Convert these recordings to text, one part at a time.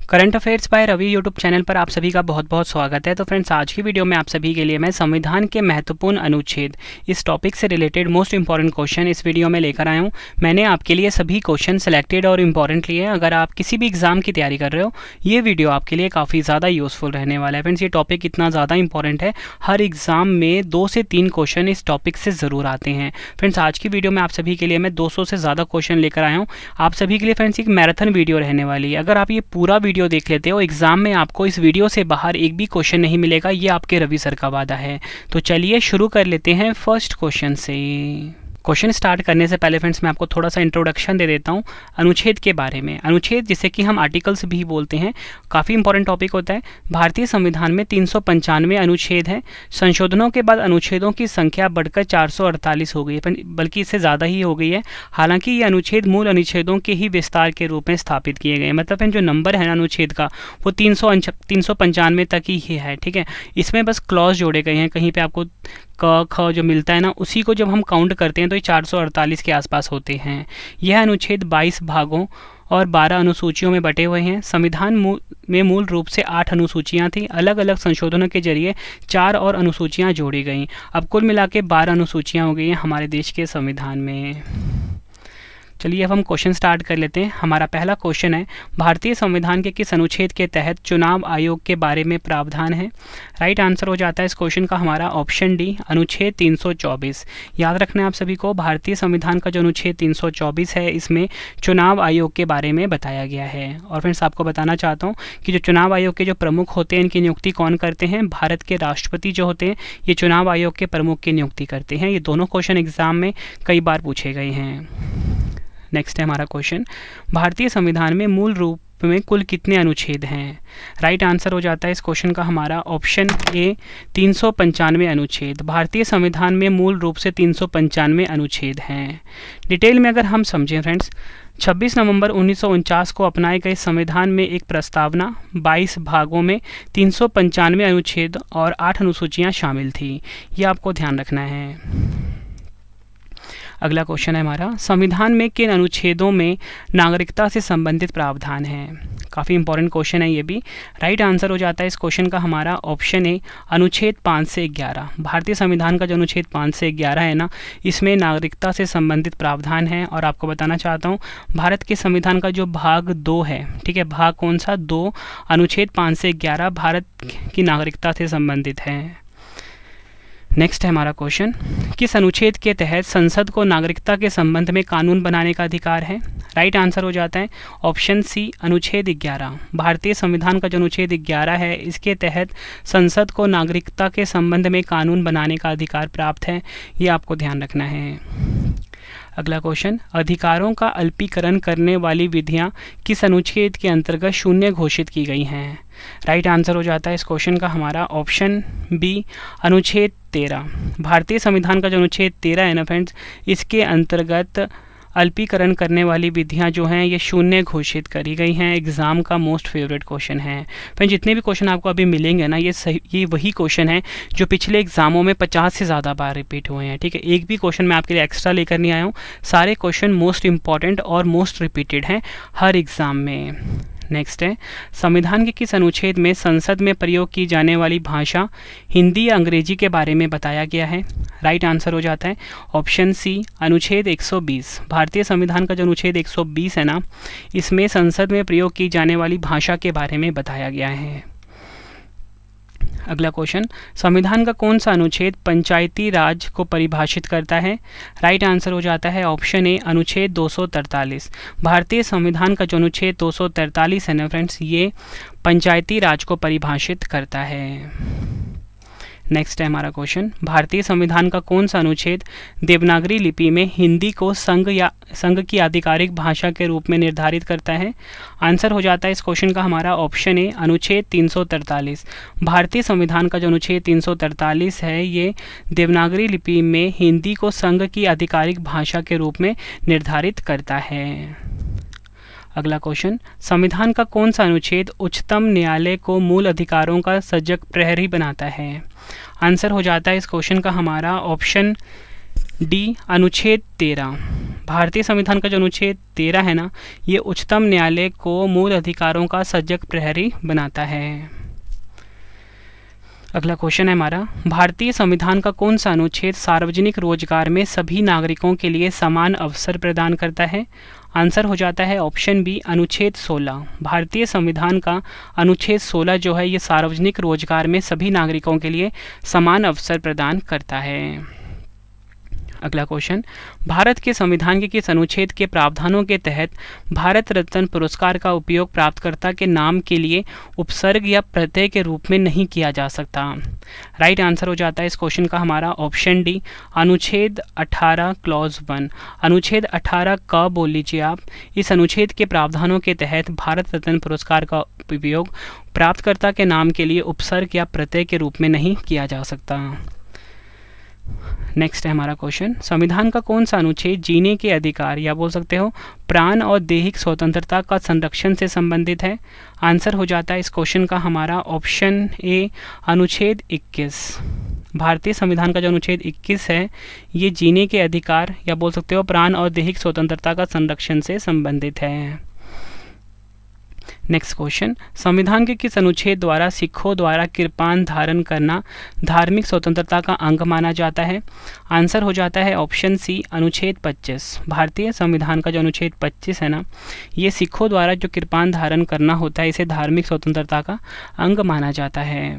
Current affairs by Ravi YouTube channel पर आप सभी का बहुत बहुत स्वागत है। तो फ्रेंड्स, आज की वीडियो में आप सभी के लिए मैं संविधान के महत्वपूर्ण अनुच्छेद इस टॉपिक से रिलेटेड मोस्ट इंपॉर्टेंट क्वेश्चन इस वीडियो में लेकर आया हूं। मैंने आपके लिए सभी क्वेश्चन सेलेक्टेड और इंपॉर्टेंट लिए हैं। अगर आप किसी भी एग्जाम की तैयारी कर रहे हो, ये वीडियो आपके लिए काफ़ी ज़्यादा यूजफुल रहने वाला है। फ्रेंड्स, ये टॉपिक इतना ज़्यादा इंपॉर्टेंट है, हर एग्जाम में 2 से 3 क्वेश्चन इस टॉपिक से ज़रूर आते हैं। फ्रेंड्स, आज की वीडियो में आप सभी के लिए मैं 200 से ज़्यादा क्वेश्चन लेकर आया हूँ। आप सभी के लिए फ्रेंड्स एक मैराथन वीडियो रहने वाली है। अगर आप ये पूरा वीडियो देख लेते हो, एग्जाम में आपको इस वीडियो से बाहर एक भी क्वेश्चन नहीं मिलेगा, ये आपके रवि सर का वादा है। तो चलिए शुरू कर लेते हैं फर्स्ट क्वेश्चन से। क्वेश्चन स्टार्ट करने से पहले फ्रेंड्स मैं आपको थोड़ा सा इंट्रोडक्शन दे देता हूँ अनुच्छेद के बारे में। अनुच्छेद जिसे कि हम आर्टिकल्स भी बोलते हैं, काफ़ी इंपॉर्टेंट टॉपिक होता है। भारतीय संविधान में 395 अनुच्छेद हैं। संशोधनों के बाद अनुच्छेदों की संख्या बढ़कर 448 हो गई है, बल्कि इससे ज़्यादा ही हो गई है। हालांकि ये अनुच्छेद मूल अनुच्छेदों के ही विस्तार के रूप में स्थापित किए गए हैं। मतलब फ्रेंड, जो नंबर है अनुच्छेद का वो 395 तक ही है। ठीक है, इसमें बस क्लॉज जोड़े गए हैं। कहीं पर आपको क ख जो मिलता है ना, उसी को जब हम काउंट करते हैं तो ये 448 के आसपास होते हैं। यह अनुच्छेद 22 भागों और 12 अनुसूचियों में बटे हुए हैं। संविधान में मूल रूप से 8 अनुसूचियां थीं। अलग अलग संशोधनों के जरिए 4 और अनुसूचियां जोड़ी गईं। अब कुल मिला के 12 अनुसूचियां हो गई हैं हमारे देश के संविधान में। चलिए अब हम क्वेश्चन स्टार्ट कर लेते हैं। हमारा पहला क्वेश्चन है, भारतीय संविधान के किस अनुच्छेद के तहत चुनाव आयोग के बारे में प्रावधान है? राइट आंसर हो जाता है इस क्वेश्चन का हमारा ऑप्शन डी, अनुच्छेद 324। याद रखना है आप सभी को, भारतीय संविधान का जो अनुच्छेद 324 है, इसमें चुनाव आयोग के बारे में बताया गया है। और फ्रेंड्स, आपको बताना चाहता हूँ कि जो चुनाव आयोग के जो प्रमुख होते हैं, इनकी नियुक्ति कौन करते हैं? भारत के राष्ट्रपति जो होते हैं, ये चुनाव आयोग के प्रमुख की नियुक्ति करते हैं। ये दोनों क्वेश्चन एग्जाम में कई बार पूछे गए हैं। नेक्स्ट है हमारा क्वेश्चन, भारतीय संविधान में मूल रूप में कुल कितने अनुच्छेद हैं? राइट आंसर हो जाता है इस क्वेश्चन का हमारा ऑप्शन ए, 395 अनुच्छेद। भारतीय संविधान में मूल रूप से 395 अनुच्छेद हैं। डिटेल में अगर हम समझें फ्रेंड्स, 26 नवंबर 1949 को अपनाए गए संविधान में एक प्रस्तावना 22 भागों में 395 अनुच्छेद और 8 अनुसूचियाँ शामिल थी। ये आपको ध्यान रखना है। अगला क्वेश्चन है हमारा, संविधान में किन अनुच्छेदों में नागरिकता से संबंधित प्रावधान है? काफ़ी इंपॉर्टेंट क्वेश्चन है ये भी। राइट आंसर हो जाता है इस क्वेश्चन का हमारा ऑप्शन ए, अनुच्छेद 5 से 11। भारतीय संविधान का जो अनुच्छेद 5 से 11 है ना, इसमें नागरिकता से संबंधित प्रावधान है। और आपको बताना चाहता हूँ, भारत के संविधान का जो भाग 2 है, ठीक है, भाग कौन सा? 2, अनुच्छेद 5 से 11 भारत की नागरिकता से संबंधित है। नेक्स्ट है हमारा क्वेश्चन, किस अनुच्छेद के तहत संसद को नागरिकता के संबंध में कानून बनाने का अधिकार है? राइट आंसर हो जाता है ऑप्शन सी, अनुच्छेद 11। भारतीय संविधान का जो अनुच्छेद 11 है, इसके तहत संसद को नागरिकता के संबंध में कानून बनाने का अधिकार प्राप्त है। ये आपको ध्यान रखना है। अगला क्वेश्चन, अधिकारों का अल्पीकरण करने वाली विधियां किस अनुच्छेद के अंतर्गत शून्य घोषित की गई हैं? राइट आंसर हो जाता है इस क्वेश्चन का हमारा ऑप्शन बी, अनुच्छेद 13। भारतीय संविधान का जो अनुच्छेद 13 है ना फ्रेंड्स, इसके अंतर्गत अल्पीकरण करने वाली विधियां जो हैं ये शून्य घोषित करी गई हैं। एग्जाम का मोस्ट फेवरेट क्वेश्चन है। फ्रेंड्स, जितने भी क्वेश्चन आपको अभी मिलेंगे ना, ये वही क्वेश्चन है जो पिछले एग्जामों में 50 से ज़्यादा बार रिपीट हुए हैं। ठीक है, एक भी क्वेश्चन मैं आपके लिए एक्स्ट्रा लेकर नहीं आया हूँ। सारे क्वेश्चन मोस्ट इंपॉर्टेंट और मोस्ट रिपीटेड हैं हर एग्ज़ाम में। नेक्स्ट है, संविधान के किस अनुच्छेद में संसद में प्रयोग की जाने वाली भाषा हिंदी या अंग्रेजी के बारे में बताया गया है? राइट आंसर हो जाता है ऑप्शन सी, अनुच्छेद 120। भारतीय संविधान का जो अनुच्छेद 120 है ना, इसमें संसद में प्रयोग की जाने वाली भाषा के बारे में बताया गया है। अगला क्वेश्चन, संविधान का कौन सा अनुच्छेद पंचायती राज को परिभाषित करता है? राइट आंसर हो जाता है ऑप्शन ए, अनुच्छेद 243। भारतीय संविधान का जो अनुच्छेद 243 है ना फ्रेंड्स, ये पंचायती राज को परिभाषित करता है। नेक्स्ट है हमारा क्वेश्चन, भारतीय संविधान का कौन सा अनुच्छेद देवनागरी लिपि में हिंदी को संघ की आधिकारिक भाषा के रूप में निर्धारित करता है? आंसर हो जाता है इस क्वेश्चन का हमारा ऑप्शन ए, अनुच्छेद 343। भारतीय संविधान का जो अनुच्छेद 343 है, ये देवनागरी लिपि में हिंदी को संघ की आधिकारिक भाषा के रूप में निर्धारित करता है। अगला क्वेश्चन, संविधान का कौन सा अनुच्छेद उच्चतम न्यायालय को मूल अधिकारों का सजग प्रहरी बनाता है? आंसर हो जाता है इस क्वेश्चन का हमारा ऑप्शन डी, अनुच्छेद 13। भारतीय संविधान का जो अनुच्छेद 13 है ना, ये उच्चतम न्यायालय को मूल अधिकारों का सजग प्रहरी बनाता है। अगला क्वेश्चन है हमारा, भारतीय संविधान का कौन सा अनुच्छेद सार्वजनिक रोजगार में सभी नागरिकों के लिए समान अवसर प्रदान करता है? आंसर हो जाता है ऑप्शन बी, अनुच्छेद 16। भारतीय संविधान का अनुच्छेद 16 जो है ये सार्वजनिक रोजगार में सभी नागरिकों के लिए समान अवसर प्रदान करता है। अगला क्वेश्चन, भारत के संविधान के किस अनुच्छेद के प्रावधानों के तहत भारत रत्न पुरस्कार का उपयोग प्राप्तकर्ता के नाम के लिए उपसर्ग या प्रत्यय के रूप में नहीं किया जा सकता? राइट आंसर हो जाता है इस क्वेश्चन का हमारा ऑप्शन डी, अनुच्छेद 18 क्लॉज 1। अनुच्छेद 18 क बोल लीजिए आप। इस अनुच्छेद के प्रावधानों के तहत भारत रत्न पुरस्कार का उपयोग प्राप्तकर्ता के नाम के लिए उपसर्ग या प्रत्यय के रूप में नहीं किया जा सकता। नेक्स्ट है हमारा क्वेश्चन, संविधान का कौन सा अनुच्छेद जीने के अधिकार या बोल सकते हो प्राण और दैहिक स्वतंत्रता का संरक्षण से संबंधित है? आंसर हो जाता है इस क्वेश्चन का हमारा ऑप्शन ए, अनुच्छेद 21। भारतीय संविधान का जो अनुच्छेद 21 है ये जीने के अधिकार या बोल सकते हो प्राण और दैहिक स्वतंत्रता का संरक्षण से संबंधित है। नेक्स्ट क्वेश्चन, संविधान के किस अनुच्छेद द्वारा सिखों द्वारा कृपान धारण करना धार्मिक स्वतंत्रता का अंग माना जाता है? आंसर हो जाता है ऑप्शन सी, अनुच्छेद 25। भारतीय संविधान का जो अनुच्छेद 25 है ना, ये सिखों द्वारा जो कृपान धारण करना होता है इसे धार्मिक स्वतंत्रता का अंग माना जाता है।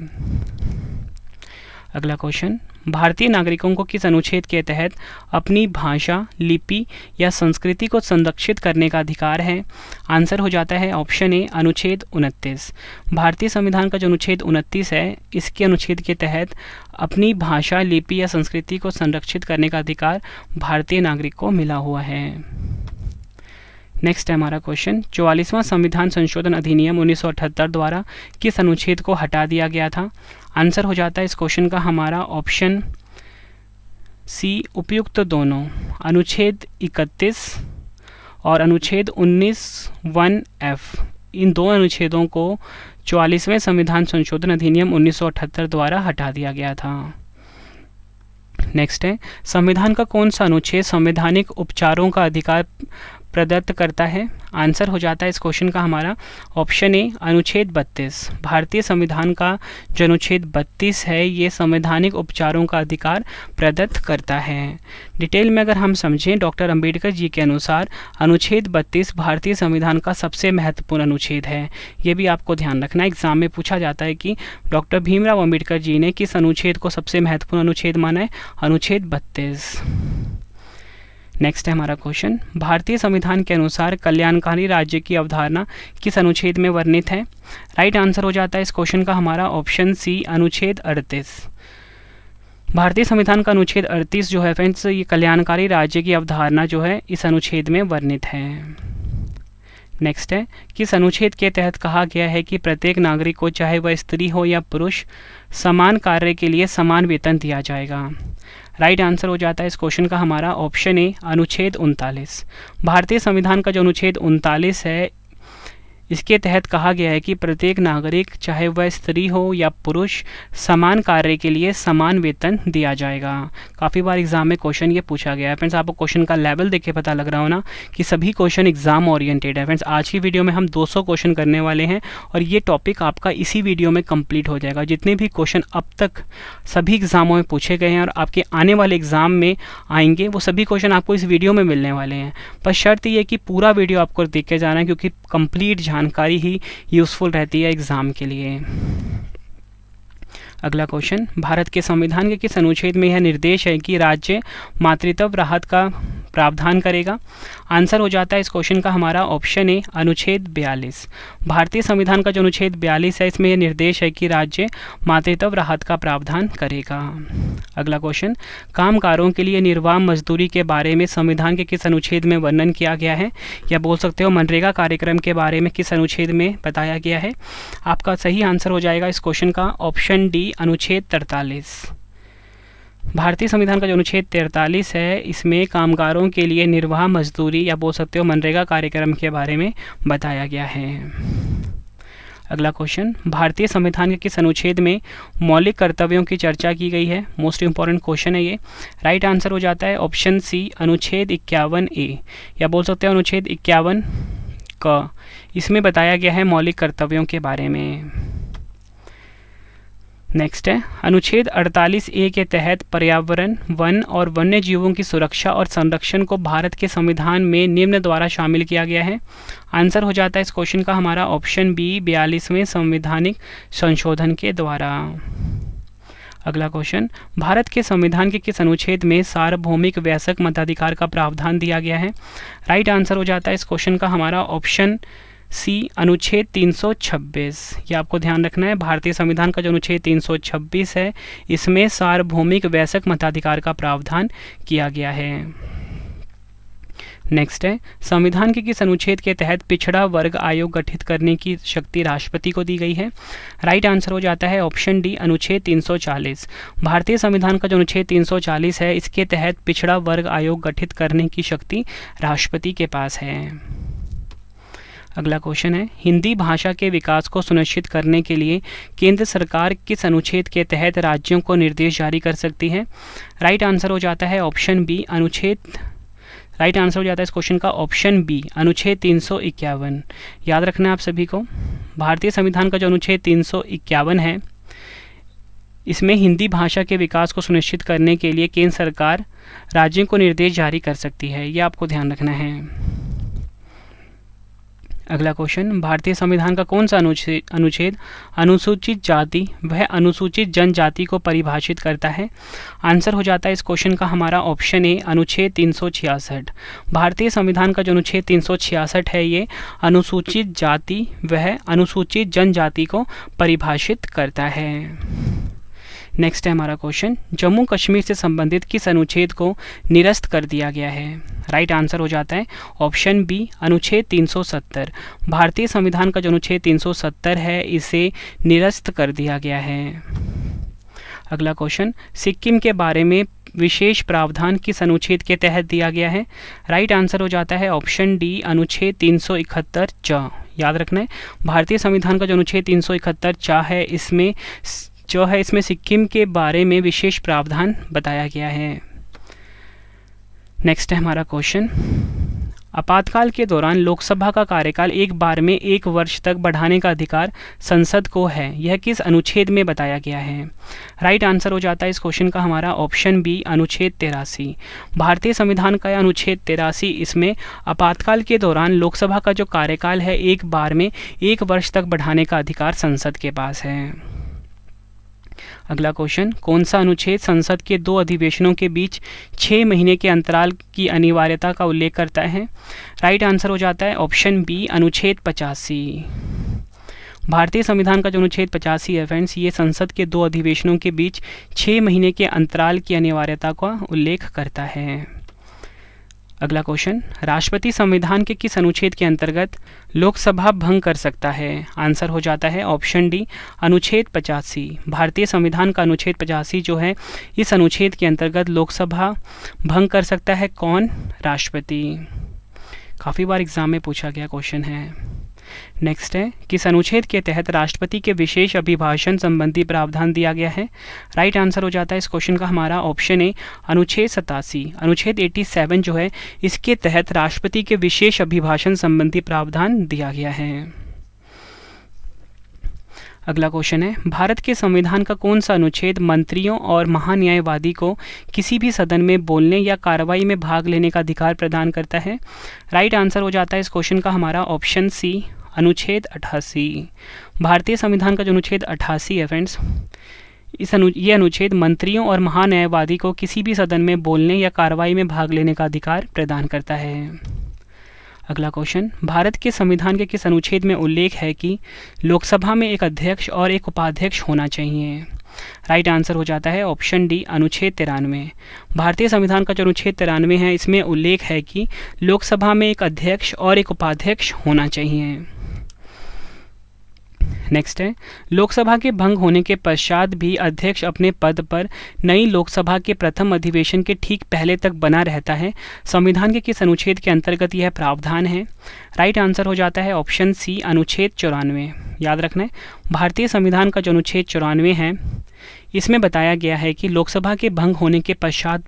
अगला क्वेश्चन, भारतीय नागरिकों को किस अनुच्छेद के तहत अपनी भाषा, लिपि या संस्कृति को संरक्षित करने का अधिकार है? आंसर हो जाता है ऑप्शन ए, अनुच्छेद 29। भारतीय संविधान का जो अनुच्छेद 29 है इसके अनुच्छेद के तहत अपनी भाषा, लिपि या संस्कृति को संरक्षित करने का अधिकार भारतीय नागरिक को मिला हुआ है। नेक्स्ट है हमारा क्वेश्चन, 44वां संविधान संशोधन अधिनियम 1978 द्वारा किस अनुच्छेद को हटा दिया गया था? आंसर हो जाता है इस क्वेश्चन का हमारा ऑप्शन सी, उपयुक्त दोनों। अनुच्छेद 31 और अनुच्छेद 19(1)(f) इन दो अनुच्छेदों को 44वें संविधान संशोधन अधिनियम 1978 द्वारा हटा दिया गया था। नेक्स्ट है, संविधान का कौन सा अनुच्छेद संवैधानिक उपचारों का अधिकार प्रदत्त करता है? आंसर हो जाता है इस क्वेश्चन का हमारा ऑप्शन ए, अनुच्छेद 32। भारतीय संविधान का जो अनुच्छेद 32 है ये संवैधानिक उपचारों का अधिकार प्रदत्त करता है। डिटेल में अगर हम समझें, डॉक्टर अंबेडकर जी के अनुसार अनुच्छेद 32 भारतीय संविधान का सबसे महत्वपूर्ण अनुच्छेद है। ये भी आपको ध्यान रखना, एग्जाम में पूछा जाता है कि डॉक्टर भीमराव अंबेडकर जी ने किस अनुच्छेद को सबसे महत्वपूर्ण अनुच्छेद माना है? अनुच्छेद 32। नेक्स्ट है हमारा क्वेश्चन, भारतीय संविधान के अनुसार कल्याणकारी राज्य की अवधारणा किस अनुच्छेद में वर्णित है? राइट आंसर हो जाता है इस क्वेश्चन का हमारा ऑप्शन सी, अनुच्छेद 38। भारतीय संविधान का अनुच्छेद 38 जो है फ्रेंड्स, ये कल्याणकारी राज्य की अवधारणा जो है इस अनुच्छेद में वर्णित है। नेक्स्ट है, किस अनुच्छेद के तहत कहा गया है कि प्रत्येक नागरिक को चाहे वह स्त्री हो या पुरुष समान कार्य के लिए समान वेतन दिया जाएगा? राइट आंसर हो जाता है इस क्वेश्चन का हमारा ऑप्शन ए, अनुच्छेद 39। भारतीय संविधान का जो अनुच्छेद 39 है इसके तहत कहा गया है कि प्रत्येक नागरिक चाहे वह स्त्री हो या पुरुष समान कार्य के लिए समान वेतन दिया जाएगा। काफ़ी बार एग्जाम में क्वेश्चन ये पूछा गया है फ्रेंड्स। आपको क्वेश्चन का लेवल देख के पता लग रहा हो ना कि सभी क्वेश्चन एग्जाम ओरिएंटेड है फ्रेंड्स। आज की वीडियो में हम 200 क्वेश्चन करने वाले हैं और ये टॉपिक आपका इसी वीडियो में कंप्लीट हो जाएगा। जितने भी क्वेश्चन अब तक सभी एग्जामों में पूछे गए हैं और आपके आने वाले एग्जाम में आएंगे वो सभी क्वेश्चन आपको इस वीडियो में मिलने वाले हैं। बस शर्त ये कि पूरा वीडियो आपको देख के जाना है, क्योंकि कंप्लीट जानकारी ही यूजफुल रहती है एग्जाम के लिए। अगला क्वेश्चन, भारत के संविधान के किस अनुच्छेद में यह निर्देश है कि राज्य मातृत्व राहत का प्रावधान करेगा? आंसर हो जाता है इस क्वेश्चन का हमारा ऑप्शन ए, अनुच्छेद 42। भारतीय संविधान का जो अनुच्छेद 42 है इसमें यह निर्देश है कि राज्य मातृत्व राहत का प्रावधान करेगा। अगला क्वेश्चन, कामगारों के लिए निर्वाह मजदूरी के बारे में संविधान के किस अनुच्छेद में वर्णन किया गया है, या बोल सकते हो मनरेगा कार्यक्रम के बारे में किस अनुच्छेद में बताया गया है? आपका सही आंसर हो जाएगा इस क्वेश्चन का ऑप्शन डी, अनुच्छेद 43। भारतीय संविधान का जो अनुच्छेद 43 है इसमें कामगारों के लिए निर्वाह मजदूरी या बोल सकते हो मनरेगा कार्यक्रम के बारे में बताया गया है। अगला क्वेश्चन, भारतीय संविधान के किस अनुच्छेद में मौलिक कर्तव्यों की चर्चा की गई है? मोस्ट इंपॉर्टेंट क्वेश्चन है ये। राइट आंसर हो जाता है ऑप्शन सी, अनुच्छेद 51A, या बोल सकते हैं अनुच्छेद 51 क। इसमें बताया गया है मौलिक कर्तव्यों के बारे में। नेक्स्ट है, अनुच्छेद 48A के तहत पर्यावरण, वन और वन्य जीवों की सुरक्षा और संरक्षण को भारत के संविधान में निम्न द्वारा शामिल किया गया है। आंसर हो जाता है इस क्वेश्चन का हमारा ऑप्शन बी, 42वें संवैधानिक संशोधन के द्वारा। अगला क्वेश्चन, भारत के संविधान के किस अनुच्छेद में सार्वभौमिक वयस्क मताधिकार का प्रावधान दिया गया है? राइट आंसर हो जाता है इस क्वेश्चन का हमारा ऑप्शन सी, अनुच्छेद 326। ये आपको ध्यान रखना है, भारतीय संविधान का जो अनुच्छेद 326 है इसमें सार्वभौमिक वयस्क मताधिकार का प्रावधान किया गया है। नेक्स्ट है, संविधान के किस अनुच्छेद के तहत पिछड़ा वर्ग आयोग गठित करने की शक्ति राष्ट्रपति को दी गई है? राइट आंसर हो जाता है ऑप्शन डी, अनुच्छेद 340। भारतीय संविधान का जो अनुच्छेद 340 है इसके तहत पिछड़ा वर्ग आयोग गठित करने की शक्ति राष्ट्रपति के पास है। अगला क्वेश्चन है, हिंदी भाषा के विकास को सुनिश्चित करने के लिए केंद्र सरकार किस अनुच्छेद के तहत राज्यों को निर्देश जारी कर सकती है? राइट आंसर हो जाता है ऑप्शन बी, राइट आंसर हो जाता है इस क्वेश्चन का ऑप्शन बी, अनुच्छेद 351। याद रखना है आप सभी को, भारतीय संविधान का जो अनुच्छेद 351 है इसमें हिंदी भाषा के विकास को सुनिश्चित करने के लिए केंद्र सरकार राज्यों को निर्देश जारी कर सकती है, ये आपको ध्यान रखना है। अगला क्वेश्चन, भारतीय संविधान का कौन सा अनुच्छेद अनुसूचित जाति वह अनुसूचित जनजाति को परिभाषित करता है? आंसर हो जाता है इस क्वेश्चन का हमारा ऑप्शन ए, अनुच्छेद 366। भारतीय संविधान का जो अनुच्छेद 366 है ये अनुसूचित जाति वह अनुसूचित जनजाति को परिभाषित करता है। नेक्स्ट है हमारा क्वेश्चन, जम्मू कश्मीर से संबंधित किस अनुच्छेद को निरस्त कर दिया गया है? राइट आंसर हो जाता है ऑप्शन बी, अनुच्छेद 370। भारतीय संविधान का जो अनुच्छेद 370 है इसे निरस्त कर दिया गया है। अगला क्वेश्चन, सिक्किम के बारे में विशेष प्रावधान किस अनुच्छेद के तहत दिया गया है? राइट आंसर हो जाता है ऑप्शन डी, अनुच्छेद 371 च। याद रखना है, भारतीय संविधान का जो अनुच्छेद 371 च है इसमें सिक्किम के बारे में विशेष प्रावधान बताया गया है। नेक्स्ट है हमारा क्वेश्चन, आपातकाल के दौरान लोकसभा का कार्यकाल एक बार में 1 वर्ष तक बढ़ाने का अधिकार संसद को है, यह किस अनुच्छेद में बताया गया है? राइट आंसर हो जाता है इस क्वेश्चन का हमारा ऑप्शन बी, अनुच्छेद 83। भारतीय संविधान का अनुच्छेद 83 इसमें आपातकाल के दौरान लोकसभा का जो कार्यकाल है एक बार में 1 वर्ष तक बढ़ाने का अधिकार संसद के पास है। अगला क्वेश्चन, कौन सा अनुच्छेद संसद के 2 अधिवेशनों के बीच 6 महीने के अंतराल की अनिवार्यता का उल्लेख करता है? राइट आंसर हो जाता है ऑप्शन बी, अनुच्छेद 85। भारतीय संविधान का जो अनुच्छेद 85 है फ्रेंड्स ये संसद के 2 अधिवेशनों के बीच 6 महीने के अंतराल की अनिवार्यता का उल्लेख करता है। अगला क्वेश्चन, राष्ट्रपति संविधान के किस अनुच्छेद के अंतर्गत लोकसभा भंग कर सकता है? आंसर हो जाता है ऑप्शन डी, अनुच्छेद 85। भारतीय संविधान का अनुच्छेद 85 जो है इस अनुच्छेद के अंतर्गत लोकसभा भंग कर सकता है कौन? राष्ट्रपति। काफ़ी बार एग्जाम में पूछा गया क्वेश्चन है। नेक्स्ट है, किस अनुच्छेद के तहत राष्ट्रपति के विशेष अभिभाषण संबंधी प्रावधान दिया गया है? राइट आंसर हो जाता है इस क्वेश्चन का हमारा ऑप्शन ए, अनुच्छेद 87। अनुच्छेद 87 जो है इसके तहत राष्ट्रपति के विशेष अभिभाषण संबंधी प्रावधान दिया गया है। अगला क्वेश्चन है, भारत के संविधान का कौन सा अनुच्छेद मंत्रियों और महान्यायवादी को किसी भी सदन में बोलने या कार्रवाई में भाग लेने का अधिकार प्रदान करता है? राइट आंसर हो जाता है इस क्वेश्चन का हमारा ऑप्शन सी, अनुच्छेद 88। भारतीय संविधान का जो अनुच्छेद 88 है फ्रेंड्स ये अनुच्छेद मंत्रियों और महान्यायवादी को किसी भी सदन में बोलने या कार्रवाई में भाग लेने का अधिकार प्रदान करता है। अगला क्वेश्चन, भारत के संविधान के किस अनुच्छेद में उल्लेख है कि लोकसभा में एक अध्यक्ष और एक उपाध्यक्ष होना चाहिए? राइट आंसर हो जाता है ऑप्शन डी, अनुच्छेद 93। भारतीय संविधान का जो अनुच्छेद 93 है इसमें उल्लेख है कि लोकसभा में एक अध्यक्ष और एक उपाध्यक्ष होना चाहिए। नेक्स्ट है, लोकसभा के भंग होने के पश्चात भी अध्यक्ष अपने पद पर नई लोकसभा के प्रथम अधिवेशन के ठीक पहले तक बना रहता है। संविधान के किस अनुच्छेद के अंतर्गत यह प्रावधान है? राइट आंसर हो जाता है ऑप्शन सी, अनुच्छेद 94। याद रखना है, भारतीय संविधान का जो अनुच्छेद 94 है, इसमें बताया गया है कि लोकसभा के भंग होने के पश्चात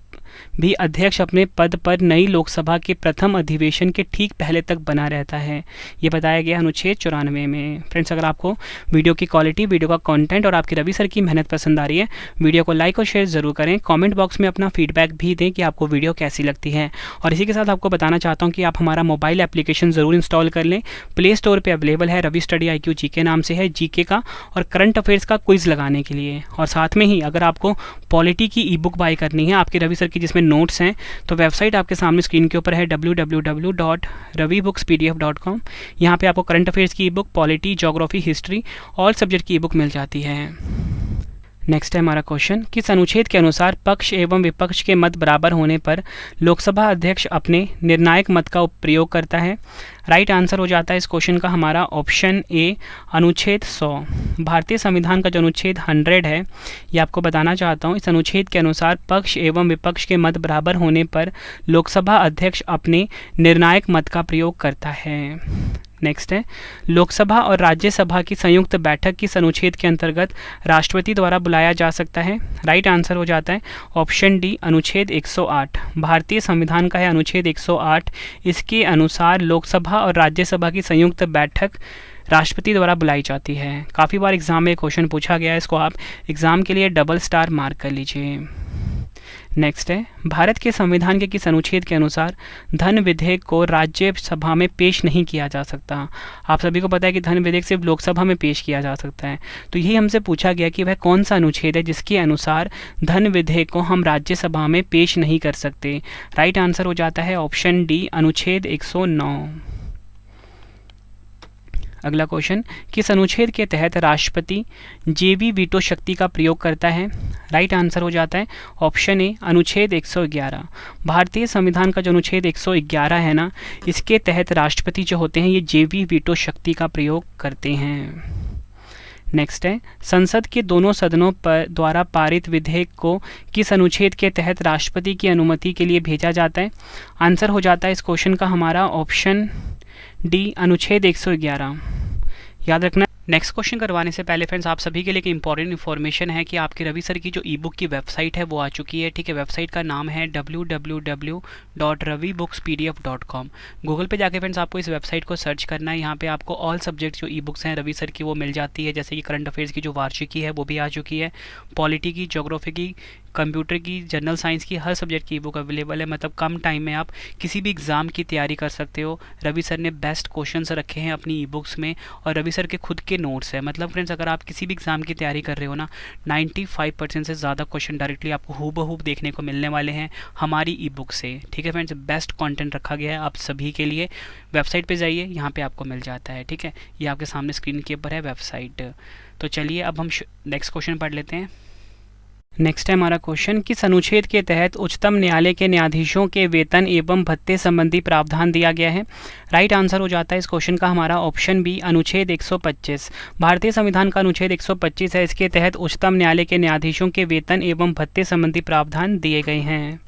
भी अध्यक्ष अपने पद पर नई लोकसभा के प्रथम अधिवेशन के ठीक पहले तक बना रहता है। ये बताया गया अनुच्छेद 94 में। फ्रेंड्स, अगर आपको वीडियो की क्वालिटी, वीडियो का कंटेंट और आपकी रवि सर की मेहनत पसंद आ रही है, वीडियो को लाइक और शेयर जरूर करें। कमेंट बॉक्स में अपना फीडबैक भी दें कि आपको वीडियो कैसी लगती है। और इसी के साथ आपको बताना चाहता हूँ कि आप हमारा मोबाइल एप्लीकेशन ज़रूर इंस्टॉल कर लें। प्ले स्टोर पर अवेलेबल है, रवि स्टडी IQ GK नाम से है, GK का और करंट अफेयर्स का क्विज लगाने के लिए। और साथ में ही अगर आपको पॉलिटी की ई बुक बाय करनी है आपके रवि सर की, जिसमें नोट्स हैं, तो वेबसाइट आपके सामने स्क्रीन के ऊपर है www.ravibookspdf.com। यहाँ पे आपको करंट अफेयर्स की ई book, polity, geography, history, all subject की ई बुक मिल जाती है। नेक्स्ट है हमारा क्वेश्चन, किस अनुच्छेद के अनुसार पक्ष एवं विपक्ष के मत बराबर होने पर लोकसभा अध्यक्ष अपने निर्णायक मत का प्रयोग करता है? राइट आंसर हो जाता है इस क्वेश्चन का हमारा ऑप्शन ए, अनुच्छेद 100। भारतीय संविधान का जो अनुच्छेद 100 है, ये आपको बताना चाहता हूँ। इस अनुच्छेद के अनुसार पक्ष एवं विपक्ष के मत बराबर होने पर लोकसभा अध्यक्ष अपने निर्णायक मत का प्रयोग करता है। नेक्स्ट है, लोकसभा और राज्यसभा की संयुक्त बैठक किस अनुच्छेद के अंतर्गत राष्ट्रपति द्वारा बुलाया जा सकता है? राइट आंसर हो जाता है ऑप्शन डी, अनुच्छेद 108। भारतीय संविधान का है अनुच्छेद 108। इसके अनुसार लोकसभा और राज्यसभा की संयुक्त बैठक राष्ट्रपति द्वारा बुलाई जाती है। काफ़ी बार एग्जाम में क्वेश्चन पूछा गया है, इसको आप एग्जाम के लिए डबल स्टार मार्क कर लीजिए। नेक्स्ट है, भारत के संविधान के किस अनुच्छेद के अनुसार धन विधेयक को राज्यसभा में पेश नहीं किया जा सकता? आप सभी को पता है कि धन विधेयक सिर्फ लोकसभा में पेश किया जा सकता है। तो यही हमसे पूछा गया कि वह कौन सा अनुच्छेद है जिसके अनुसार धन विधेयक को हम राज्यसभा में पेश नहीं कर सकते? राइट आंसर हो जाता है ऑप्शन डी, अनुच्छेद 109। अगला क्वेश्चन, किस अनुच्छेद के तहत राष्ट्रपति जेवी वीटो शक्ति का प्रयोग करता है? राइट आंसर हो जाता है ऑप्शन ए, अनुच्छेद 111। भारतीय संविधान का जो अनुच्छेद 111 है ना, इसके तहत राष्ट्रपति जो होते हैं ये जेवी वीटो शक्ति का प्रयोग करते हैं। नेक्स्ट है, संसद के दोनों सदनों पर द्वारा पारित विधेयक को किस अनुच्छेद के तहत राष्ट्रपति की अनुमति के लिए भेजा जाता है? आंसर हो जाता है इस क्वेश्चन का हमारा ऑप्शन डी, अनुच्छेद 111। याद रखना। नेक्स्ट क्वेश्चन करवाने से पहले फ्रेंड्स, आप सभी के लिए एक इंपॉर्टेंट इन्फॉर्मेशन है कि आपके रवि सर की जो ई बुक की वेबसाइट है वो आ चुकी है। ठीक है, वेबसाइट का नाम है www.ravibookspdf.com। गूगल पे जाके फ्रेंड्स आपको इस वेबसाइट को सर्च करना है। यहाँ पे आपको ऑल सब्जेक्ट जो ई बुक्स हैं रवि सर की वो मिल जाती है, जैसे कि करंट अफेयर्स की जो वार्षिकी है वो भी आ चुकी है, पॉलिटी की, ज्योग्राफी की, कंप्यूटर की, जनरल साइंस की, हर सब्जेक्ट की ई बुक अवेलेबल है। मतलब कम टाइम में आप किसी भी एग्ज़ाम की तैयारी कर सकते हो। रवि सर ने बेस्ट क्वेश्चंस रखे हैं अपनी ई बुक्स में और रवि सर के खुद के नोट्स है। मतलब फ्रेंड्स, अगर आप किसी भी एग्ज़ाम की तैयारी कर रहे हो ना, 95% से ज़्यादा क्वेश्चन डायरेक्टली आपको हूबहू देखने को मिलने वाले हैं हमारी ई बुक से। ठीक है फ्रेंड्स, बेस्ट कंटेंट रखा गया है आप सभी के लिए। वेबसाइट पे जाइए, यहाँ पे आपको मिल जाता है। ठीक है, ये आपके सामने स्क्रीन के ऊपर है वेबसाइट। तो चलिए अब हम नेक्स्ट क्वेश्चन पढ़ लेते हैं। नेक्स्ट है हमारा क्वेश्चन, किस अनुच्छेद के तहत उच्चतम न्यायालय के न्यायाधीशों के वेतन एवं भत्ते संबंधी प्रावधान दिया गया है? राइट आंसर हो जाता है इस क्वेश्चन का हमारा ऑप्शन बी, अनुच्छेद 125। भारतीय संविधान का अनुच्छेद 125 है, इसके तहत उच्चतम न्यायालय के न्यायाधीशों के वेतन एवं भत्ते संबंधी प्रावधान दिए गए हैं।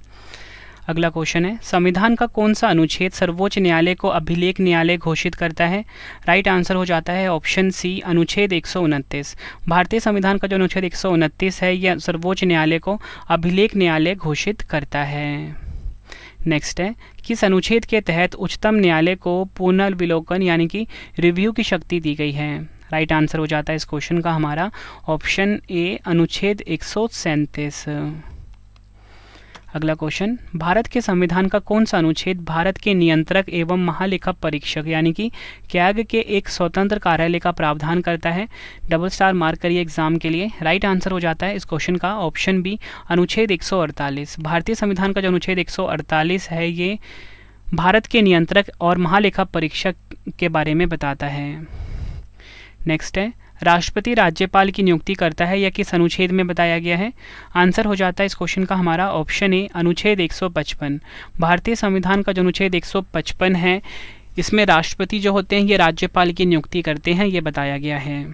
अगला क्वेश्चन है, संविधान का कौन सा अनुच्छेद सर्वोच्च न्यायालय को अभिलेख न्यायालय घोषित करता है? राइट आंसर हो जाता है ऑप्शन सी, अनुच्छेद 129। भारतीय संविधान का जो अनुच्छेद 129 है यह सर्वोच्च न्यायालय को अभिलेख न्यायालय घोषित करता है। नेक्स्ट है, किस अनुच्छेद के तहत उच्चतम न्यायालय को पुनर्विलोकन यानी कि रिव्यू की शक्ति दी गई है? राइट आंसर हो जाता है इस क्वेश्चन का हमारा ऑप्शन ए, अनुच्छेद 137। अगला क्वेश्चन, भारत के संविधान का कौन सा अनुच्छेद भारत के नियंत्रक एवं महालेखा परीक्षक यानी कि कैग के एक स्वतंत्र कार्यालय का प्रावधान करता है? डबल स्टार मार्क करिए एग्जाम के लिए। राइट आंसर हो जाता है इस क्वेश्चन का ऑप्शन बी, अनुच्छेद 148। भारतीय संविधान का जो अनुच्छेद 148 है ये भारत के नियंत्रक और महालेखा परीक्षक के बारे में बताता है। नेक्स्ट है, राष्ट्रपति राज्यपाल की नियुक्ति करता है, यह किस अनुच्छेद में बताया गया है? आंसर हो जाता है इस क्वेश्चन का हमारा ऑप्शन ए, अनुच्छेद 155। भारतीय संविधान का जो अनुच्छेद 155 है इसमें राष्ट्रपति जो होते हैं ये राज्यपाल की नियुक्ति करते हैं, ये बताया गया है।